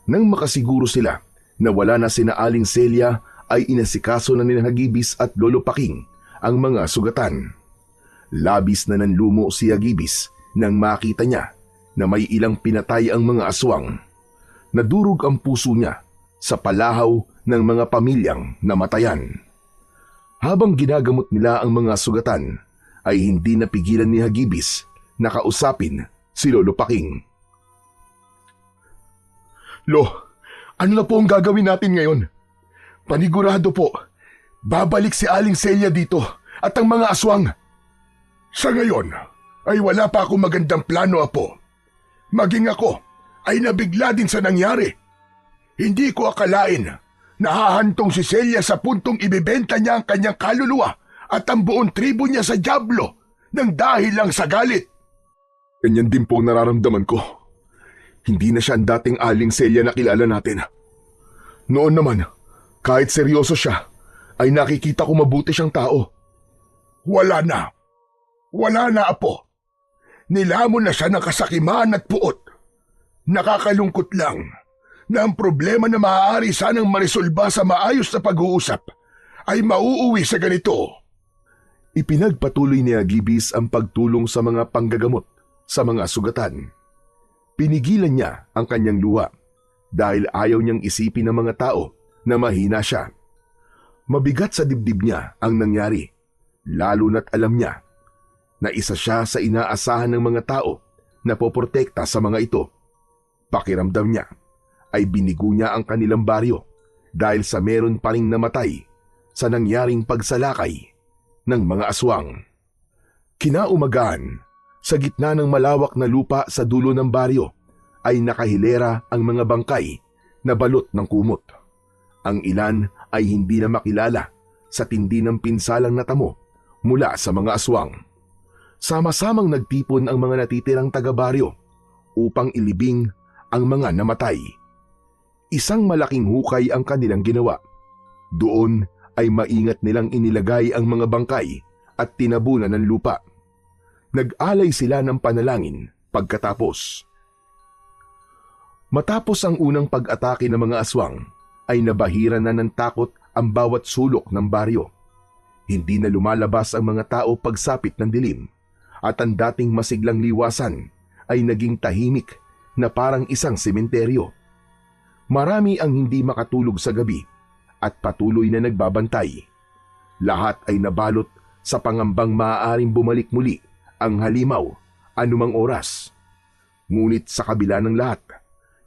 [SPEAKER 2] Nang makasiguro sila na wala na sina Aling Celia, ay inasikaso na ni Hagibis at Lolo Paking ang mga sugatan. Labis na nanlumo si Hagibis nang makita niya na may ilang pinatay ang mga aswang. Nadurog ang puso niya sa palahaw ng mga pamilyang namatayan. Habang ginagamot nila ang mga sugatan, ay hindi napigilan ni Hagibis na kausapin si Lolo Paking.
[SPEAKER 3] Lo, ano na po ang gagawin natin ngayon? Panigurado po, babalik si Aling Celia dito at ang mga aswang. Sa ngayon, ay wala pa akong magandang plano, Apo. Maging ako ay nabigla din sa nangyari. Hindi ko akalain na hahantong si Celia sa puntong ibibenta niya ang kanyang kaluluwa at ang buong tribo niya sa dyablo nang dahil lang sa galit.
[SPEAKER 2] Ganyan din po ang nararamdaman ko. Hindi na siya ang dating Aling Celia na kilala natin. Noon naman, kahit seryoso siya, ay nakikita ko mabuti siyang tao.
[SPEAKER 3] Wala na. Wala na, Apo. Nilamon na siya ng kasakiman at puot. Nakakalungkot lang na ang problema na maaari sanang marisolba sa maayos na pag-uusap ay mauuwi sa ganito.
[SPEAKER 2] Ipinagpatuloy ni Hagibis ang pagtulong sa mga panggagamot sa mga sugatan. Pinigilan niya ang kanyang luha dahil ayaw niyang isipin ng mga tao na mahina siya. Mabigat sa dibdib niya ang nangyari, lalo na't alam niya na isa siya sa inaasahan ng mga tao na poprotekta sa mga ito. Pakiramdam niya ay binigo niya ang kanilang baryo dahil sa meron pa ring namatay sa nangyaring pagsalakay ng mga aswang. Kinaumagahan, sa gitna ng malawak na lupa sa dulo ng baryo, ay nakahilera ang mga bangkay na balot ng kumot. Ang ilan ay hindi na makilala sa tindi ng pinsalang natamo mula sa mga aswang. Sama-samang nagtipon ang mga natitirang taga-baryo upang ilibing ang mga namatay. Isang malaking hukay ang kanilang ginawa. Doon ay maingat nilang inilagay ang mga bangkay at tinabunan ng lupa. Nag-alay sila ng panalangin pagkatapos. Matapos ang unang pag-atake ng mga aswang, ay nabahiran na ng takot ang bawat sulok ng baryo. Hindi na lumalabas ang mga tao pagsapit ng dilim, at ang dating masiglang liwasan ay naging tahimik na parang isang sementeryo. Marami ang hindi makatulog sa gabi at patuloy na nagbabantay. Lahat ay nabalot sa pangambang maaaring bumalik muli ang halimaw anumang oras. Ngunit sa kabila ng lahat,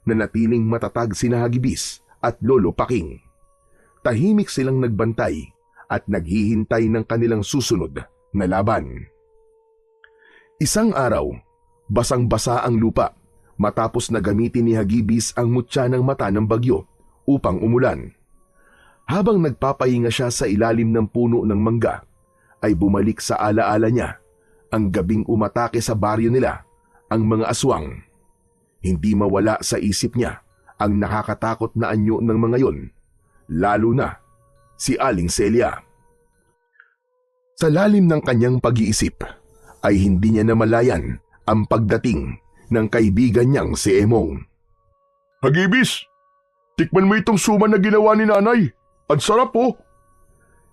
[SPEAKER 2] nanatiling matatag sina Hagibis at Lolo Paking. Tahimik silang nagbantay at naghihintay ng kanilang susunod na laban. Isang araw, basang-basa ang lupa matapos na gamitin ni Hagibis ang mutya ng mata ng bagyo upang umulan. Habang nagpapahinga siya sa ilalim ng puno ng mangga, ay bumalik sa alaala niya ang gabing umatake sa baryo nila ang mga aswang. Hindi mawala sa isip niya ang nakakatakot na anyo ng mga yon, lalo na si Aling Celia. Sa lalim ng kanyang pag-iisip ay hindi niya namalayan ang pagdating ng kaibigan niyang si Emong.
[SPEAKER 3] Hagibis, tikman mo itong suman na ginawa ni nanay. Ang sarap oh.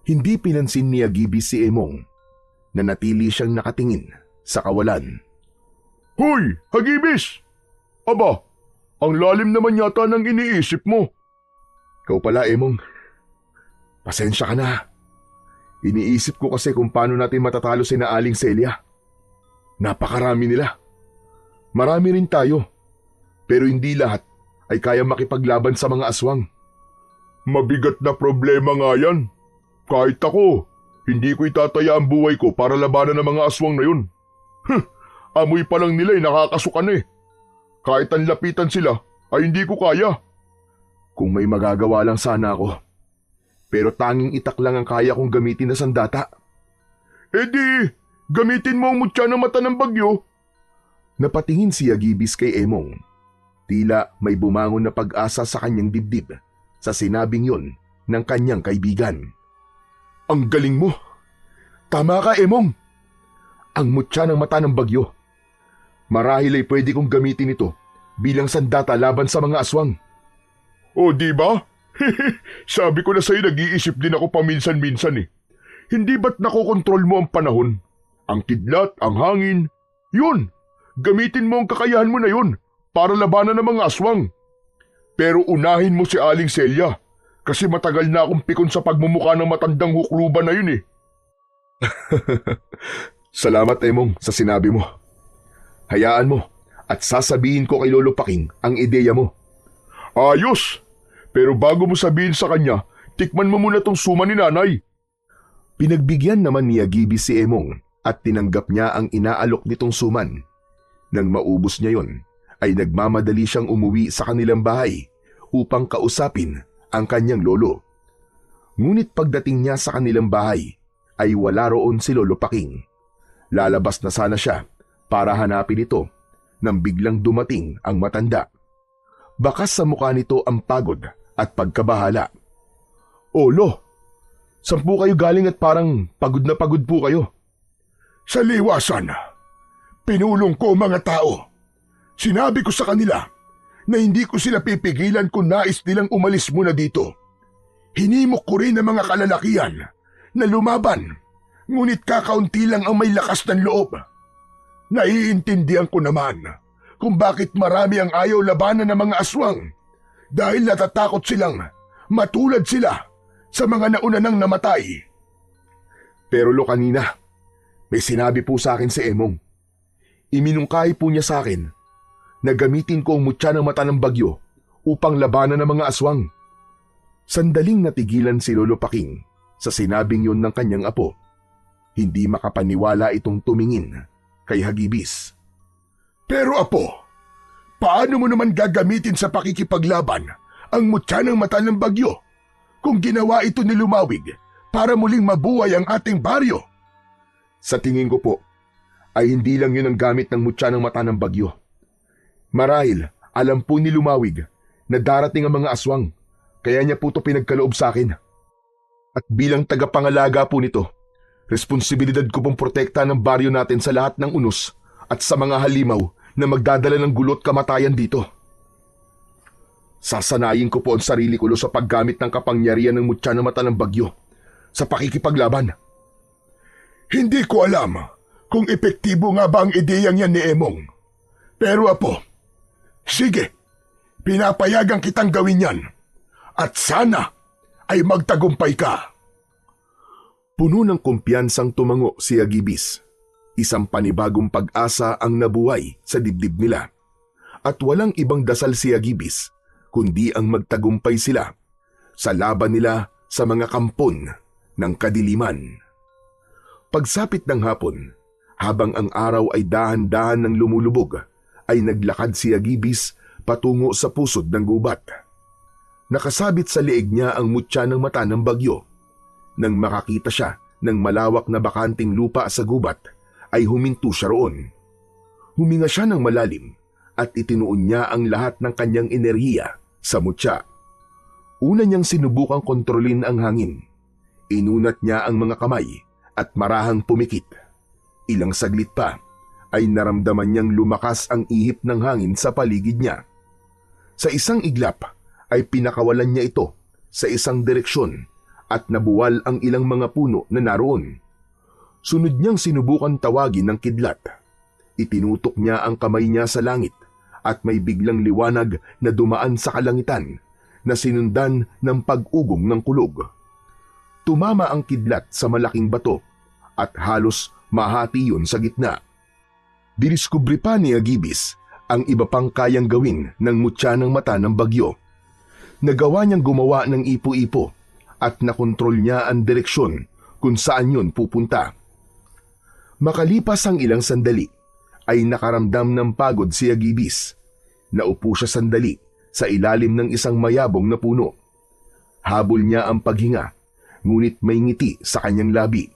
[SPEAKER 2] Hindi pinansin ni Hagibis si Emong. Nanatili siyang nakatingin sa kawalan.
[SPEAKER 3] Hoy, Hagibis! Aba, ang lalim naman yata ng iniisip mo.
[SPEAKER 2] Ikaw pala, Emong. Pasensya ka na. Iniisip ko kasi kung paano natin matatalo si na Aling Celia. Napakarami nila. Marami rin tayo. Pero hindi lahat ay kaya makipaglaban sa mga aswang.
[SPEAKER 3] Mabigat na problema nga yan. Kahit ako, hindi ko itataya ang buhay ko para labanan ng mga aswang na yun. Amoy pa lang nila ay nakakasukan eh. Kahit ang lapitan sila ay hindi ko kaya.
[SPEAKER 2] Kung may magagawa lang sana ako. Pero tanging itak lang ang kaya kong gamitin na sandata.
[SPEAKER 3] Eh di, gamitin mo ang mutya ng mata ng bagyo.
[SPEAKER 2] Napatingin si Hagibis kay Emong. Tila may bumangon na pag-asa sa kanyang dibdib sa sinabing yon ng kanyang kaibigan.
[SPEAKER 3] Ang galing mo. Tama ka, Emong.
[SPEAKER 2] Ang mutya ng mata ng bagyo. Marahil ay pwede kong gamitin ito bilang sandata laban sa mga aswang.
[SPEAKER 3] O di ba? Sabi ko na sa'yo, nag-iisip din ako paminsan-minsan eh. Hindi ba't nakokontrol mo ang panahon? Ang kidlat, ang hangin. Yun, gamitin mo ang kakayahan mo na yun para labanan ng mga aswang. Pero unahin mo si Aling Celia kasi matagal na akong pikon sa pagmumukha ng matandang hukluban na yun eh.
[SPEAKER 2] Salamat, Emong, sa sinabi mo. Hayaan mo at sasabihin ko kay Lolo Paking ang ideya mo.
[SPEAKER 3] Ayos! Pero bago mo sabihin sa kanya, tikman mo muna tong suma ni nanay.
[SPEAKER 2] Pinagbigyan naman ni Hagibis si Emong at tinanggap niya ang inaalok nitong suman. Nang maubos niya yon, ay nagmamadali siyang umuwi sa kanilang bahay upang kausapin ang kanyang lolo. Ngunit pagdating niya sa kanilang bahay, ay wala roon si Lolo Paking. Lalabas na sana siya para hanapin ito nang biglang dumating ang matanda. Bakas sa mukha nito ang pagod at pagkabahala.
[SPEAKER 3] Olo,
[SPEAKER 2] saan po kayo galing at parang pagod na pagod po kayo?
[SPEAKER 3] sa liwasan, pinulong ko ang mga tao. Sinabi ko sa kanila na hindi ko sila pipigilan kung nais nilang umalis muna dito. Hinimok ko rin ang mga kalalakihan na lumaban, ngunit kakaunti lang ang may lakas ng loob. Naiintindihan ko naman kung bakit marami ang ayaw labanan ng mga aswang dahil natatakot silang matulad sila sa mga nauna nang namatay.
[SPEAKER 2] Pero kanina, may sinabi po sa akin si Emong. Iminungkahi po niya sa akin na gamitin ko ang mutya ng mata ng bagyo upang labanan ng mga aswang. Sandaling natigilan si Lolo Paking sa sinabing yun ng kanyang apo. Hindi makapaniwala itong tumingin kay Hagibis.
[SPEAKER 3] Pero apo, paano mo naman gagamitin sa pakikipaglaban ang mutya ng mata ng bagyo kung ginawa ito ni Lumawig para muling mabuhay ang ating baryo?
[SPEAKER 2] Sa tingin ko po, ay hindi lang yun ang gamit ng mutya ng mata ng bagyo. Marahil, alam po ni Lumawig na darating ang mga aswang, kaya niya po ito pinagkaloob sa akin. At bilang tagapangalaga po nito, responsibilidad ko pong protekta ng baryo natin sa lahat ng unos at sa mga halimaw na magdadala ng gulo at kamatayan dito. Sasanayin ko po ang sarili ko sa paggamit ng kapangyarihan ng mutya ng mata ng bagyo sa pakikipaglaban.
[SPEAKER 3] Hindi ko alam kung epektibo nga ba ang ideyang yan ni Emong. Pero apo, sige, pinapayagan kitang gawin yan. At sana ay magtagumpay ka.
[SPEAKER 2] Puno ng kumpiyansang tumango si Agibis. Isang panibagong pag-asa ang nabuhay sa dibdib nila. At walang ibang dasal si Agibis, kundi ang magtagumpay sila sa laban nila sa mga kampon ng kadiliman. Pagsapit ng hapon, habang ang araw ay dahan-dahan ng lumulubog, ay naglakad si Agibis patungo sa pusod ng gubat. Nakasabit sa liig niya ang mutya ng mata ng bagyo. Nang makakita siya ng malawak na bakanting lupa sa gubat, ay huminto siya roon. Huminga siya ng malalim at itinuon niya ang lahat ng kanyang enerhiya sa mutya. Una niyang sinubukang kontrolin ang hangin. Inunat niya ang mga kamay at marahang pumikit. Ilang saglit pa ay naramdaman niyang lumakas ang ihip ng hangin sa paligid niya. Sa isang iglap ay pinakawalan niya ito sa isang direksyon at nabuwal ang ilang mga puno na naroon. Sunod niyang sinubukan tawagin ng kidlat. Itinutok niya ang kamay niya sa langit at may biglang liwanag na dumaan sa kalangitan na sinundan ng pag-ugong ng kulog. Tumama ang kidlat sa malaking bato at halos mahati yun sa gitna. Diniskubre pa ni Agibis ang iba pang kayang gawin ng mutya ng mata ng bagyo. Nagawa niyang gumawa ng ipo-ipo at nakontrol niya ang direksyon kung saan yun pupunta. Makalipas ang ilang sandali, ay nakaramdam ng pagod si Agibis. Naupo siya sandali sa ilalim ng isang mayabong na puno. Habol niya ang paghinga, ngunit may ngiti sa kanyang labi.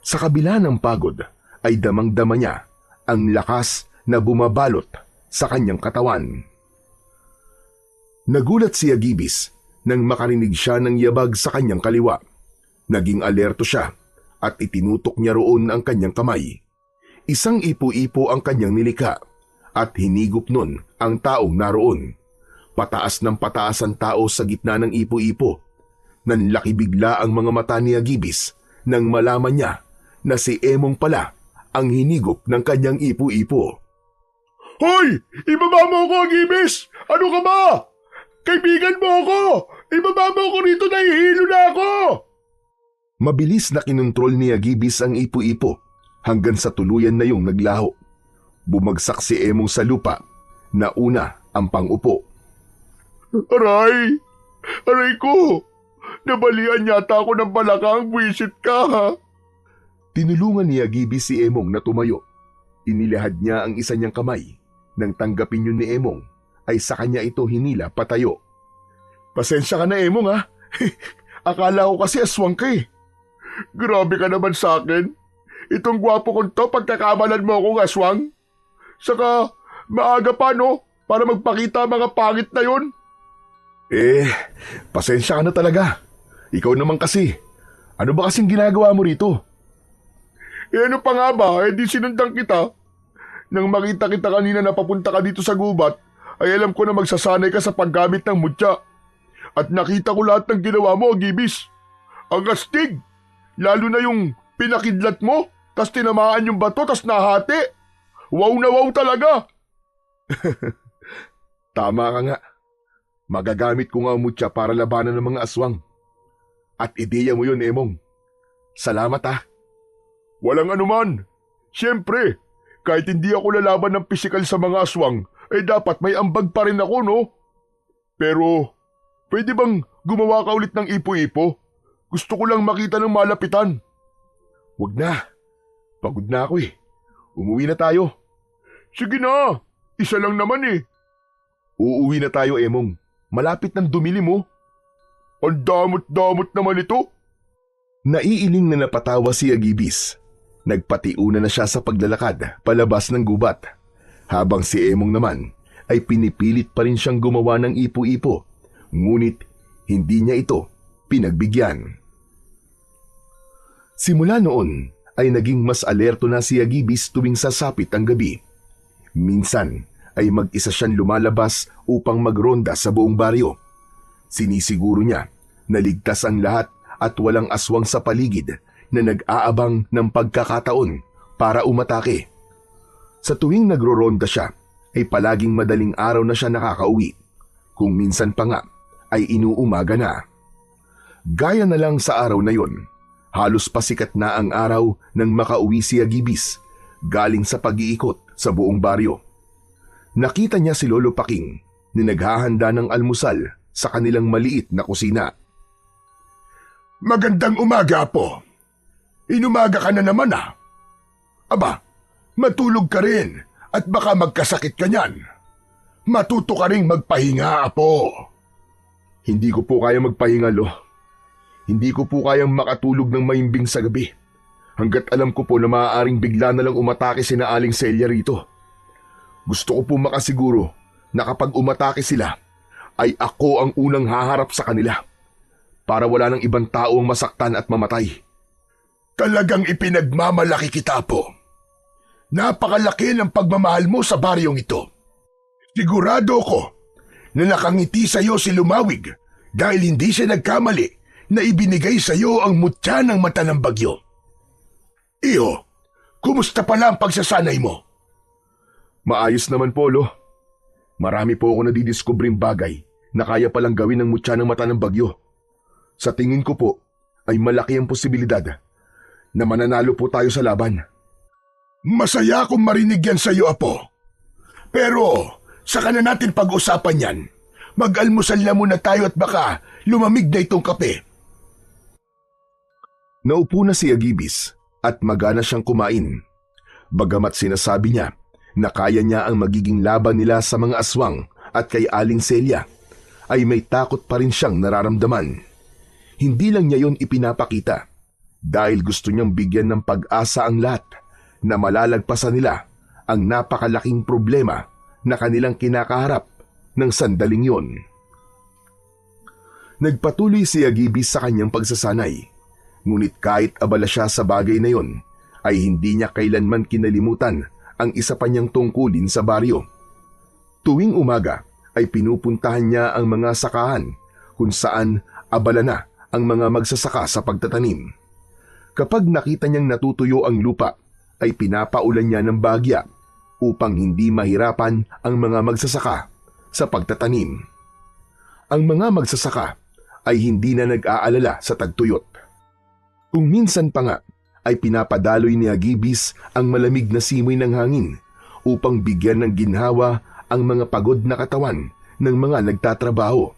[SPEAKER 2] Sa kabila ng pagod, ay damang-dama niya ang lakas na bumabalot sa kanyang katawan. Nagulat si Agibis nang makarinig siya ng yabag sa kanyang kaliwa. Naging alerto siya at itinutok niya roon ang kanyang kamay. Isang ipo-ipo ang kanyang nilikha at hinigop nun ang taong naroon. Pataas ng pataas ang tao sa gitna ng ipo-ipo. Nanlaki bigla ang mga mata ni Agibis nang malaman niya na si Emong pala ang hinigop ng kanyang ipo-ipo.
[SPEAKER 3] Hoy! Ibaba mo ako, Agibis! Ano ka ba? Kaibigan mo ako! Ibaba mo ako rito, nahihilo na ako!
[SPEAKER 2] Mabilis na kinontrol ni Agibis ang ipo-ipo hanggang sa tuluyan na yung naglaho. Bumagsak si Emong sa lupa na una ang pang-upo.
[SPEAKER 3] Aray! Aray ko! Nabalian yata ako ng balakang, buwisit ka ha!
[SPEAKER 2] Tinulungan ni Agibis si Emong na tumayo. Inilahad niya ang isa niyang kamay. Nang tanggapin yun ni Emong, ay sa kanya ito hinila patayo.
[SPEAKER 3] Pasensya ka na, Emong ha. Akala ko kasi aswang ka eh. Grabe ka naman sa akin. Itong gwapo kong to, pagkakamalan mo akong aswang. Saka maaga pa no, para magpakita mga pangit na yon.
[SPEAKER 2] Pasensya ka na talaga. Ikaw naman kasi. Ano ba kasing ginagawa mo rito?
[SPEAKER 3] Ano pa nga ba, di sinundan kita. Nang makita kita kanina na papunta ka dito sa gubat, ay alam ko na magsasanay ka sa paggamit ng mutya. At nakita ko lahat ng ginawa mo, Agibis. Ang astig! Lalo na yung pinakidlat mo, tas tinamaan yung bato, tas nahati. Wow na wow talaga!
[SPEAKER 2] Tama ka nga. Magagamit ko nga ang mutya para labanan ng mga aswang. At ideya mo yun, Emong. Salamat ah.
[SPEAKER 3] Walang anuman. Siyempre, kahit hindi ako lalaban ng pisikal sa mga aswang, ay dapat may ambag pa rin ako, no? Pero, pwede bang gumawa ka ulit ng ipo-ipo? Gusto ko lang makita ng malapitan.
[SPEAKER 2] Wag na. Pagod na ako eh. Umuwi na tayo.
[SPEAKER 3] Sige na, isa lang naman eh.
[SPEAKER 2] Uuwi na tayo, Emong. Malapit ng dumili mo.
[SPEAKER 3] Ang damot-damot naman ito.
[SPEAKER 2] Naiiling na napatawa si Agibis. Nagpatiuna na siya sa paglalakad palabas ng gubat. Habang si Emong naman ay pinipilit pa rin siyang gumawa ng ipo-ipo. Ngunit hindi niya ito pinagbigyan. Simula noon ay naging mas alerto na si Agibis tuwing sasapit ang gabi. Minsan ay mag-isa siyang lumalabas upang magronda sa buong baryo. Sinisiguro niya na ligtas ang lahat at walang aswang sa paligid na nag-aabang ng pagkakataon para umatake. Sa tuwing nagro-ronda siya, ay palaging madaling araw na siya nakakauwi. Kung minsan pa nga, ay inuumaga na. Gaya na lang sa araw na yon, halos pasikat na ang araw nang makauwi si Agibis galing sa pag-iikot sa buong baryo. Nakita niya si Lolo Paking na naghahanda ng almusal sa kanilang maliit na kusina.
[SPEAKER 3] Magandang umaga po. Inumaga ka na naman ah. Aba, matulog ka rin at baka magkasakit ka niyan. Matuto ka ring magpahinga, apo.
[SPEAKER 2] Hindi ko po kaya magpahinga, Lo. Hindi ko po kayang makatulog ng mahimbing sa gabi. Hanggat alam ko po na maaaring bigla na lang umatake sina Aling Celia rito. Gusto ko po makasiguro na kapag umatake sila, ay ako ang unang haharap sa kanila para wala nang ibang tao ang masaktan at mamatay.
[SPEAKER 3] Talagang ipinagmamalaki kita, po. Napakalaki ng pagmamahal mo sa baryong ito. Sigurado ko na nakangiti sa iyo si Lumawig dahil hindi siya nagkamali na ibinigay sa iyo ang mutya ng mata ng bagyo. Iyo, kumusta pala ang pagsasanay mo?
[SPEAKER 2] Maayos naman po, Lo. Marami po ako nadidiskubring bagay na kaya palang gawin ng mutya ng mata ng bagyo. Sa tingin ko po ay malaki ang posibilidad na mananalo po tayo sa laban.
[SPEAKER 3] Masaya akong marinig yan sa iyo, apo. Pero saka na natin pag-usapan yan. Mag-almusal na muna tayo at baka lumamig na itong kape.
[SPEAKER 2] Naupo na si Agibis at magana siyang kumain. Bagamat sinasabi niya na kaya niya ang magiging laban nila sa mga aswang at kay Aling Celia, ay may takot pa rin siyang nararamdaman. Hindi lang niya yon ipinapakita dahil gusto niyang bigyan ng pag-asa ang lahat na malalagpasan nila ang napakalaking problema na kanilang kinakaharap ng sandaling yon. Nagpatuloy si Agibis sa kanyang pagsasanay. Ngunit kahit abala siya sa bagay na yon, ay hindi niya kailanman kinalimutan ang isa pa niyang tungkulin sa baryo. Tuwing umaga ay pinupuntahan niya ang mga sakahan kung saan abala na ang mga magsasaka sa pagtatanim. Kapag nakita niyang natutuyo ang lupa, ay pinapaulan niya ng bagya upang hindi mahirapan ang mga magsasaka sa pagtatanim. Ang mga magsasaka ay hindi na nag-aalala sa tagtuyot. Kung minsan pa nga ay pinapadaloy ni Agibis ang malamig na simoy ng hangin upang bigyan ng ginhawa ang mga pagod na katawan ng mga nagtatrabaho.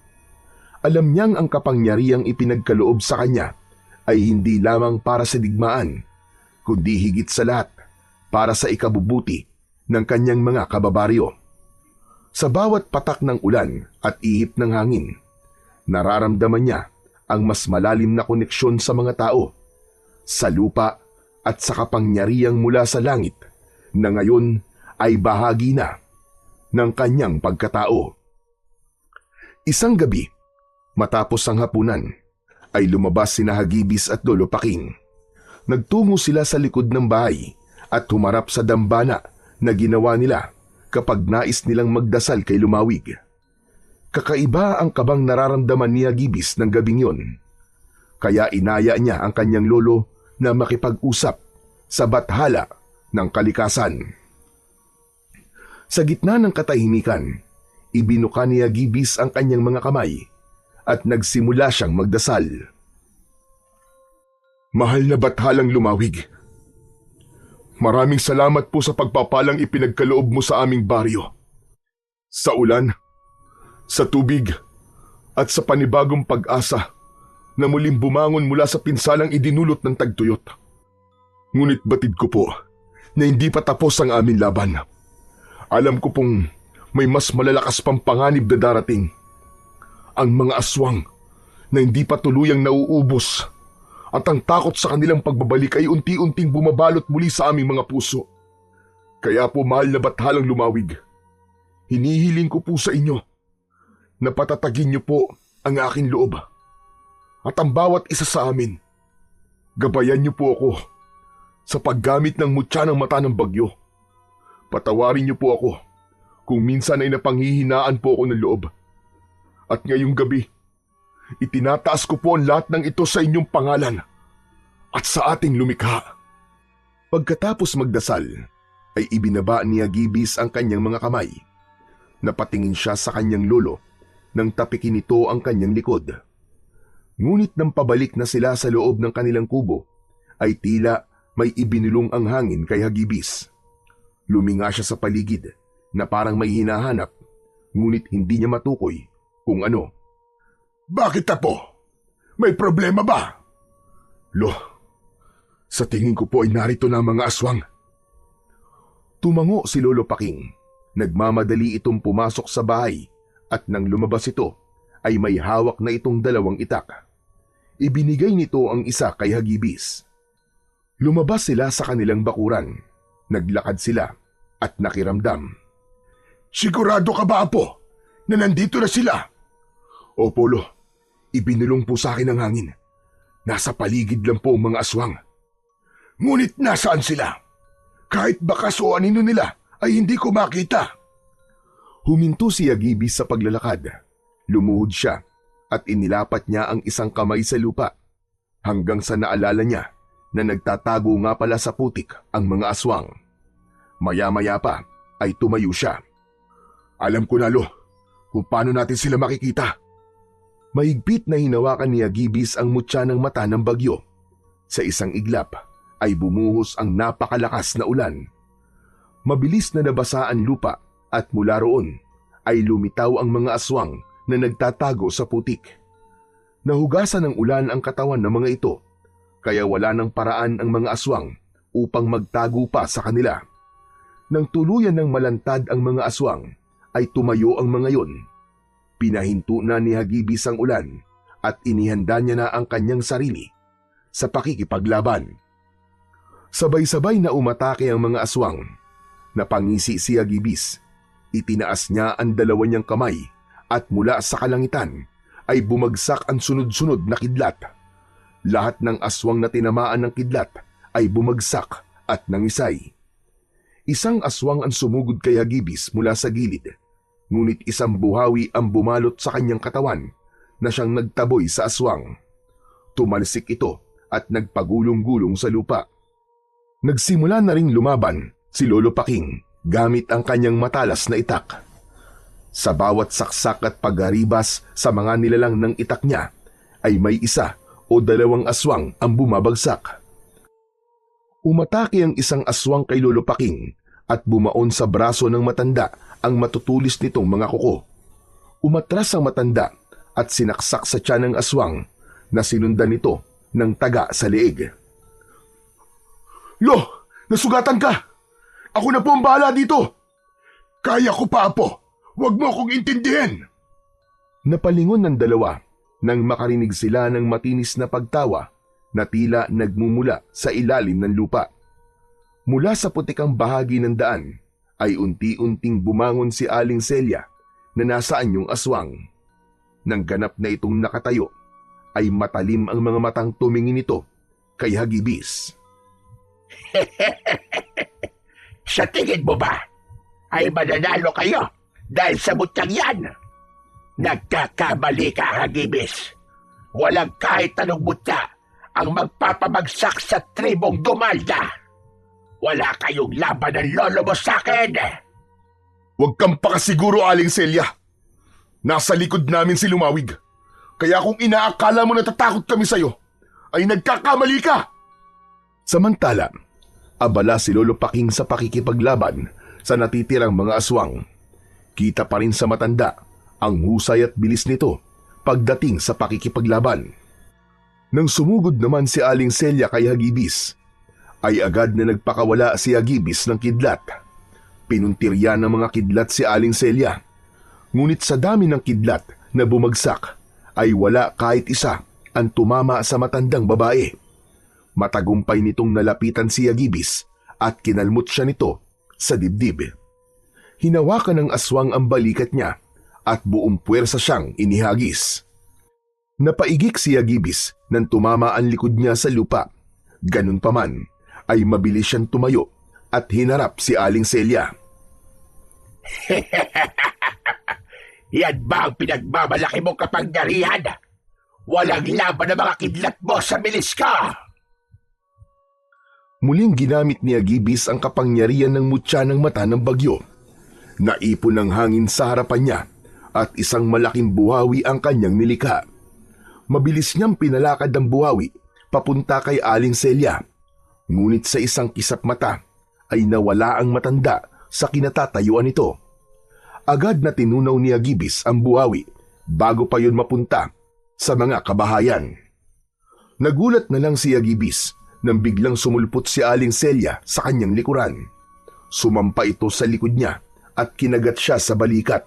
[SPEAKER 2] Alam niyang ang kapangyarihang ipinagkaloob sa kanya ay hindi lamang para sa digmaan, kundi higit sa lahat para sa ikabubuti ng kanyang mga kababaryo. Sa bawat patak ng ulan at ihip ng hangin, nararamdaman niya ang mas malalim na koneksyon sa mga tao, sa lupa at sa kapangyarihang mula sa langit na ngayon ay bahagi na ng kanyang pagkatao. Isang gabi, matapos ang hapunan, ay lumabas sina Agibis at Lolo Paking. Nagtungo sila sa likod ng bahay at humarap sa dambana na ginawa nila kapag nais nilang magdasal kay Lumawig. Kakaiba ang kabang nararamdaman ni Agibis ng gabing yon. Kaya inaya niya ang kanyang lolo na makipag-usap sa bathala ng kalikasan. Sa gitna ng katahimikan, ibinuka ni Agibis ang kanyang mga kamay at nagsimula siyang magdasal.
[SPEAKER 3] Mahal na bathalang Lumawig, maraming salamat po sa pagpapalang ipinagkaloob mo sa aming baryo. Sa ulan, sa tubig, at sa panibagong pag-asa na muling bumangon mula sa pinsalang idinulot ng tagtuyot. Ngunit batid ko po na hindi pa tapos ang aming laban. Alam ko pong may mas malalakas pang panganib na darating. Ang mga aswang na hindi pa tuluyang nauubos at ang takot sa kanilang pagbabalik ay unti-unting bumabalot muli sa aming mga puso. Kaya po mahal na bathalang Lumawig, hinihiling ko po sa inyo na patatagin niyo po ang aking loob. At ang bawat isa sa amin, gabayan niyo po ako sa paggamit ng mutya ng mata ng bagyo. Patawarin niyo po ako kung minsan ay napanghihinaan po ako ng loob. At ngayong gabi, itinataas ko po ang lahat ng ito sa inyong pangalan at sa ating lumikha.
[SPEAKER 2] Pagkatapos magdasal, ay ibinaba ni Agibis ang kanyang mga kamay. Napatingin siya sa kanyang lolo nang tapikin ito ang kanyang likod. Ngunit nang pabalik na sila sa loob ng kanilang kubo, ay tila may ibinulong ang hangin kay Hagibis. Luminga siya sa paligid na parang may hinahanap, ngunit hindi niya matukoy kung ano.
[SPEAKER 3] Bakit Apo? May problema ba?
[SPEAKER 2] Lo, sa tingin ko po ay narito na ang mga aswang. Tumango si Lolo Paking. Nagmamadali itong pumasok sa bahay at nang lumabas ito ay may hawak na itong dalawang itak. Ibinigay nito ang isa kay Hagibis. Lumabas sila sa kanilang bakuran. Naglakad sila at nakiramdam.
[SPEAKER 3] Sigurado ka ba Apo na nandito na sila?
[SPEAKER 2] Opo Lo, ibinulong po sa akin ng hangin. Nasa paligid lang po ang mga aswang.
[SPEAKER 3] Ngunit nasaan sila? Kahit bakas o anino nila ay hindi ko makita.
[SPEAKER 2] Huminto si Hagibis sa paglalakad. Lumuhod siya at inilapat niya ang isang kamay sa lupa hanggang sa naalala niya na nagtatago nga pala sa putik ang mga aswang. Maya-maya pa ay tumayo siya.
[SPEAKER 3] Alam ko na Lo, kung paano natin sila makikita.
[SPEAKER 2] Mahigpit na hinawakan ni Hagibis ang mutya ng mata ng bagyo. Sa isang iglap ay bumuhos ang napakalakas na ulan. Mabilis na nabasa ang lupa at mula roon ay lumitaw ang mga aswang na nagtatago sa putik. Nahugasan ng ulan ang katawan ng mga ito, kaya wala ng paraan ang mga aswang upang magtago pa sa kanila. Nang tuluyan ng malantad ang mga aswang, ay tumayo ang mga yon. Pinahinto na ni Hagibis ang ulan at inihanda niya na ang kanyang sarili sa pakikipaglaban. Sabay-sabay na umatake ang mga aswang. Napangisi si Hagibis. Itinaas niya ang dalawa niyang kamay at mula sa kalangitan ay bumagsak ang sunod-sunod na kidlat. Lahat ng aswang na tinamaan ng kidlat ay bumagsak at nangisay. Isang aswang ang sumugod kay Hagibis mula sa gilid, ngunit isang buhawi ang bumalot sa kanyang katawan na siyang nagtaboy sa aswang. Tumalsik ito at nagpagulong-gulong sa lupa. Nagsimula na ring lumaban si Lolo Paking gamit ang kanyang matalas na itak. Sa bawat saksak at pagharibas sa mga nilalang ng itak niya ay may isa o dalawang aswang ang bumabagsak. Umatake ang isang aswang kay Lolo Paking at bumaon sa braso ng matanda ang matutulis nitong mga kuko. Umatras ang matanda at sinaksak sa tiyan ng aswang na sinundan nito ng taga sa leeg.
[SPEAKER 3] Lo, nasugatan ka! Ako na po ang bahala dito! Kaya ko pa Apo! Huwag mo akong intindihin!
[SPEAKER 2] Napalingon ng dalawa nang makarinig sila ng matinis na pagtawa na tila nagmumula sa ilalim ng lupa. Mula sa putikang bahagi ng daan ay unti-unting bumangon si Aling Celia na nasa anyong aswang. Nang ganap na itong nakatayo, ay matalim ang mga matang tumingin ito kay Hagibis.
[SPEAKER 1] Sa tingin mo ba ay mananalo kayo dahil sa mutyang yan? Nagkakamali ka, Hagibis. Walang kahit anong mutya ang magpapabagsak sa tribong Dumalda. Wala kayong laban ng lolo mo sa akin.
[SPEAKER 3] Huwag kang pakasiguro, Aling Celia. Nasa likod namin si Lumawig. Kaya kung inaakala mo natatakot kami sa'yo, ay nagkakamali ka.
[SPEAKER 2] Samantala, abala si Lolo Paking sa pakikipaglaban sa natitirang mga aswang. Kita pa rin sa matanda ang husay at bilis nito pagdating sa pakikipaglaban. Nang sumugod naman si Aling Celia kay Hagibis, ay agad na nagpakawala si Hagibis ng kidlat. Pinuntirya ng mga kidlat si Aling Celia. Ngunit sa dami ng kidlat na bumagsak, ay wala kahit isa ang tumama sa matandang babae. Matagumpay nitong nalapitan si Hagibis at kinalmot siya nito sa dibdib. Hinawakan ng aswang ang balikat niya at buong puwersa siyang inihagis. Napaigik si Hagibis nang tumama ang likod niya sa lupa. Ganun pa man, ay mabilis siyang tumayo at hinarap si Aling Celia.
[SPEAKER 1] Yan ba ang pinagmamalaki mong kapangyarihan? Walang laban ng mga kidlat mo sa milis ka!
[SPEAKER 2] Muling ginamit ni Hagibis ang kapangyarihan ng mutya ng mata ng bagyo. Naipon ng hangin sa harapan niya at isang malaking buhawi ang kanyang nilikha. Mabilis niyang pinalakad ang buhawi papunta kay Aling Celia. Ngunit sa isang kisap mata ay nawala ang matanda sa kinatatayuan nito. Agad na tinunaw ni Agibis ang buhawi bago pa yun mapunta sa mga kabahayan. Nagulat na lang si Agibis nang biglang sumulpot si Aling Celia sa kanyang likuran. Sumampa ito sa likod niya at kinagat siya sa balikat.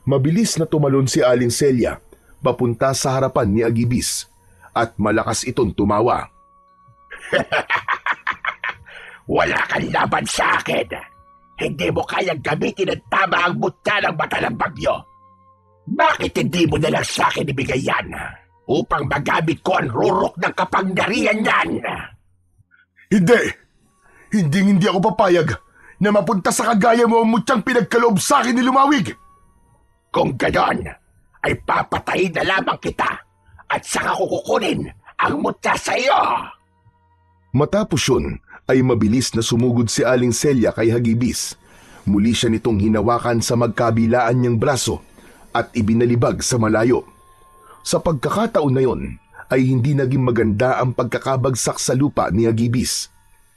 [SPEAKER 2] Mabilis na tumalon si Aling Celia papunta sa harapan ni Agibis at malakas itong tumawa.
[SPEAKER 1] Wala kang laban sa akin. Hindi mo kayang gamitin ng tama ang mutya ng mata ng bagyo. Bakit hindi mo nalang sa akin ibigay yan upang magamit ko ang rurok ng kapangyarihan yan?
[SPEAKER 3] Hindi! Hindi ako papayag na mapunta sa kagaya mo ang mutyang pinagkaloob sa akin ni Lumawig!
[SPEAKER 1] Kung ganon, ay papatayin na lamang kita at saka kukunin ang mutya sa iyo.
[SPEAKER 2] Matapos yun ay mabilis na sumugod si Aling Celia kay Agibis. Muli siya nitong hinawakan sa magkabilaan niyang braso at ibinalibag sa malayo. Sa pagkakataon na yon ay hindi naging maganda ang pagkakabagsak sa lupa ni Agibis.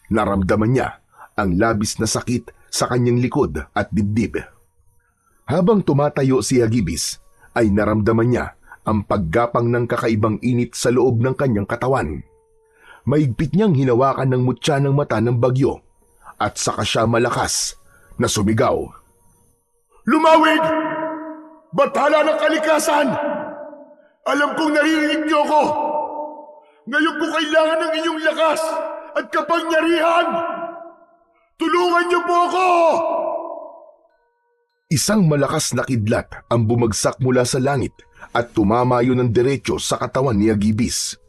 [SPEAKER 2] Naramdaman niya ang labis na sakit sa kanyang likod at dibdib. Habang tumatayo si Agibis ay naramdaman niya ang paggapang ng kakaibang init sa loob ng kanyang katawan. Maigpit niyang hinawakan ng mutya ng mata ng bagyo at saka siya malakas na sumigaw.
[SPEAKER 3] Lumawig! Bathala ng kalikasan! Alam kong naririnig niyo ako! Ngayon ko kailangan ng inyong lakas at kapangyarihan! Tulungan niyo po ako!
[SPEAKER 2] Isang malakas na kidlat ang bumagsak mula sa langit at tumama yun ng diretso sa katawan ni Agibis.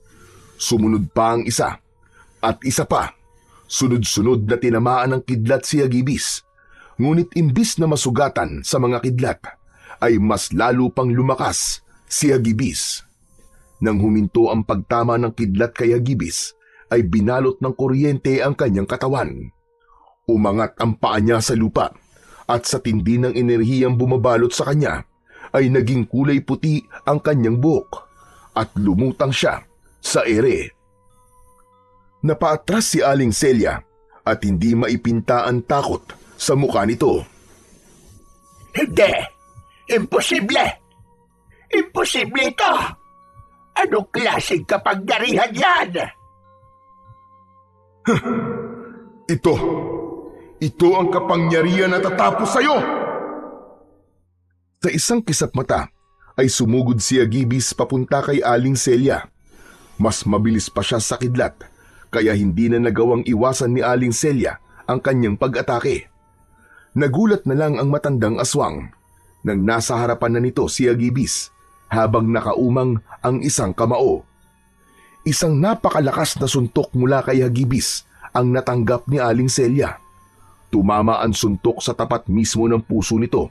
[SPEAKER 2] Sumunod pa ang isa at isa pa. Sunod-sunod na tinamaan ng kidlat si Agibis. Ngunit imbis na masugatan sa mga kidlat, ay mas lalo pang lumakas si Agibis. Nang huminto ang pagtama ng kidlat kay Agibis, ay binalot ng kuryente ang kanyang katawan. Umangat ang paa niya sa lupa at sa tindi ng enerhiyang bumabalot sa kanya, ay naging kulay puti ang kanyang buhok at lumutang siya sa ere. Napaatras si Aling Celia at hindi maipinta ang takot sa mukha nito.
[SPEAKER 1] Hindi! Imposible! Imposible ito! Anong klaseng kapangyarihan yan?
[SPEAKER 3] Ito ang kapangyarihan na tatapos sa'yo!
[SPEAKER 2] Sa isang kisap mata ay sumugod si Agibis papunta kay Aling Celia. Mas mabilis pa siya sa kidlat, kaya hindi na nagawang iwasan ni Aling Celia ang kanyang pag-atake. Nagulat na lang ang matandang aswang nang nasa harapan na nito si Agibis habang nakaumang ang isang kamao. Isang napakalakas na suntok mula kay Agibis ang natanggap ni Aling Celia. Tumama ang suntok sa tapat mismo ng puso nito.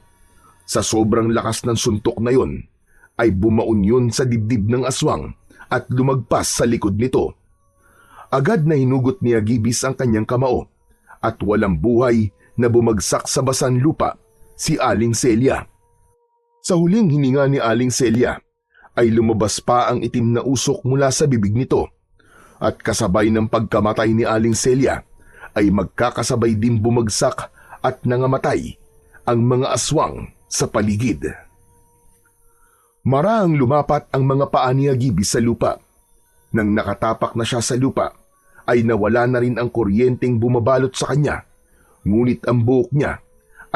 [SPEAKER 2] Sa sobrang lakas ng suntok na yon, ay bumaon yun sa dibdib ng aswang at lumagpas sa likod nito. Agad na hinugot ni Agibis ang kanyang kamao at walang buhay na bumagsak sa basan lupa si Aling Celia. Sa huling hininga ni Aling Celia ay lumabas pa ang itim na usok mula sa bibig nito at kasabay ng pagkamatay ni Aling Celia ay magkakasabay din bumagsak at nangamatay ang mga aswang sa paligid. Maraang lumapat ang mga paa ni Agibis sa lupa. Nang nakatapak na siya sa lupa, ay nawala na rin ang kuryenteng bumabalot sa kanya, ngunit ang buhok niya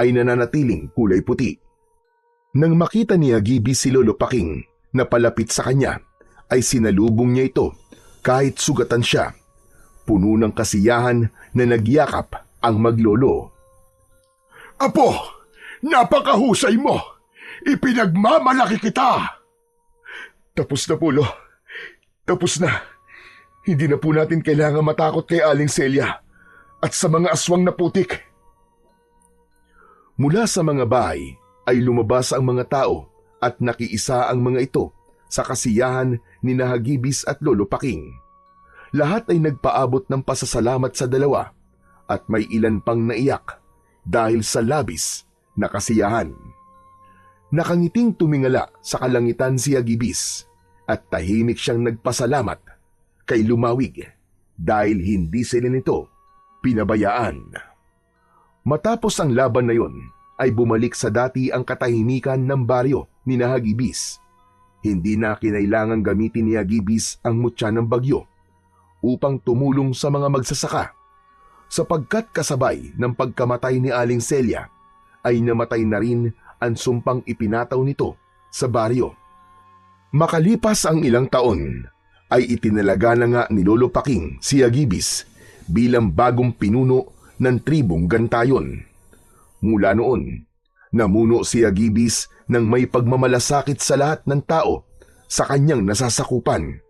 [SPEAKER 2] ay nananatiling kulay puti. Nang makita ni Agibis si Lolo Paking na palapit sa kanya, ay sinalubong niya ito kahit sugatan siya. Puno ng kasiyahan na nagyakap ang maglolo.
[SPEAKER 3] Apo, napakahusay mo! Ipinagmamalaki kita! Tapos na po, Lo. Tapos na. Hindi na po natin kailangan matakot kay Aling Celia at sa mga aswang na putik.
[SPEAKER 2] Mula sa mga bahay ay lumabas ang mga tao at nakiisa ang mga ito sa kasiyahan ni Agibis at Lolo Paking. Lahat ay nagpaabot ng pasasalamat sa dalawa at may ilan pang naiyak dahil sa labis na kasiyahan. Nakangiting tumingala sa kalangitan si Agibis. at tahimik siyang nagpasalamat kay Lumawig dahil hindi sila nito pinabayaan. Matapos ang laban na yon ay bumalik sa dati ang katahimikan ng baryo ni Hagibis. Hindi na kinailangang gamitin ni Hagibis ang mutya ng bagyo upang tumulong sa mga magsasaka, sapagkat kasabay ng pagkamatay ni Aling Celia ay namatay na rin ang sumpang ipinataw nito sa baryo. Makalipas ang ilang taon ay itinalaga na nga ni Lolo Paking si Hagibis bilang bagong pinuno ng tribong Gantayon. Mula noon, namuno si Hagibis ng may pagmamalasakit sa lahat ng tao sa kanyang nasasakupan.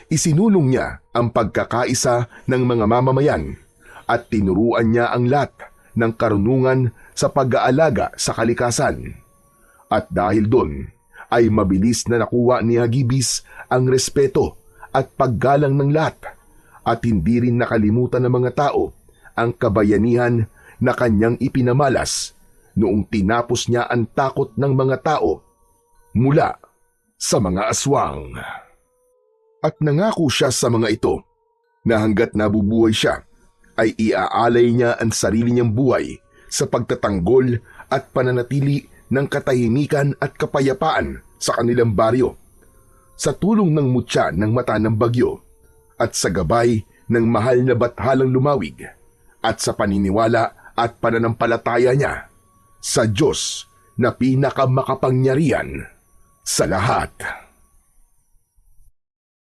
[SPEAKER 2] Isinulong niya ang pagkakaisa ng mga mamamayan at tinuruan niya ang lahat ng karunungan sa pag-aalaga sa kalikasan. At dahil doon, ay mabilis na nakuha ni Hagibis ang respeto at paggalang ng lahat at hindi rin nakalimutan ng mga tao ang kabayanihan na kanyang ipinamalas noong tinapos niya ang takot ng mga tao mula sa mga aswang. At nangako siya sa mga ito na hanggat nabubuhay siya ay iaalay niya ang sarili niyang buhay sa pagtatanggol at pananatili ng katahimikan at kapayapaan sa kanilang baryo, sa tulong ng mutya ng mata ng bagyo at sa gabay ng mahal na bathalang Lumawig at sa paniniwala at pananampalataya niya sa Diyos na pinakamakapangyarihan sa lahat.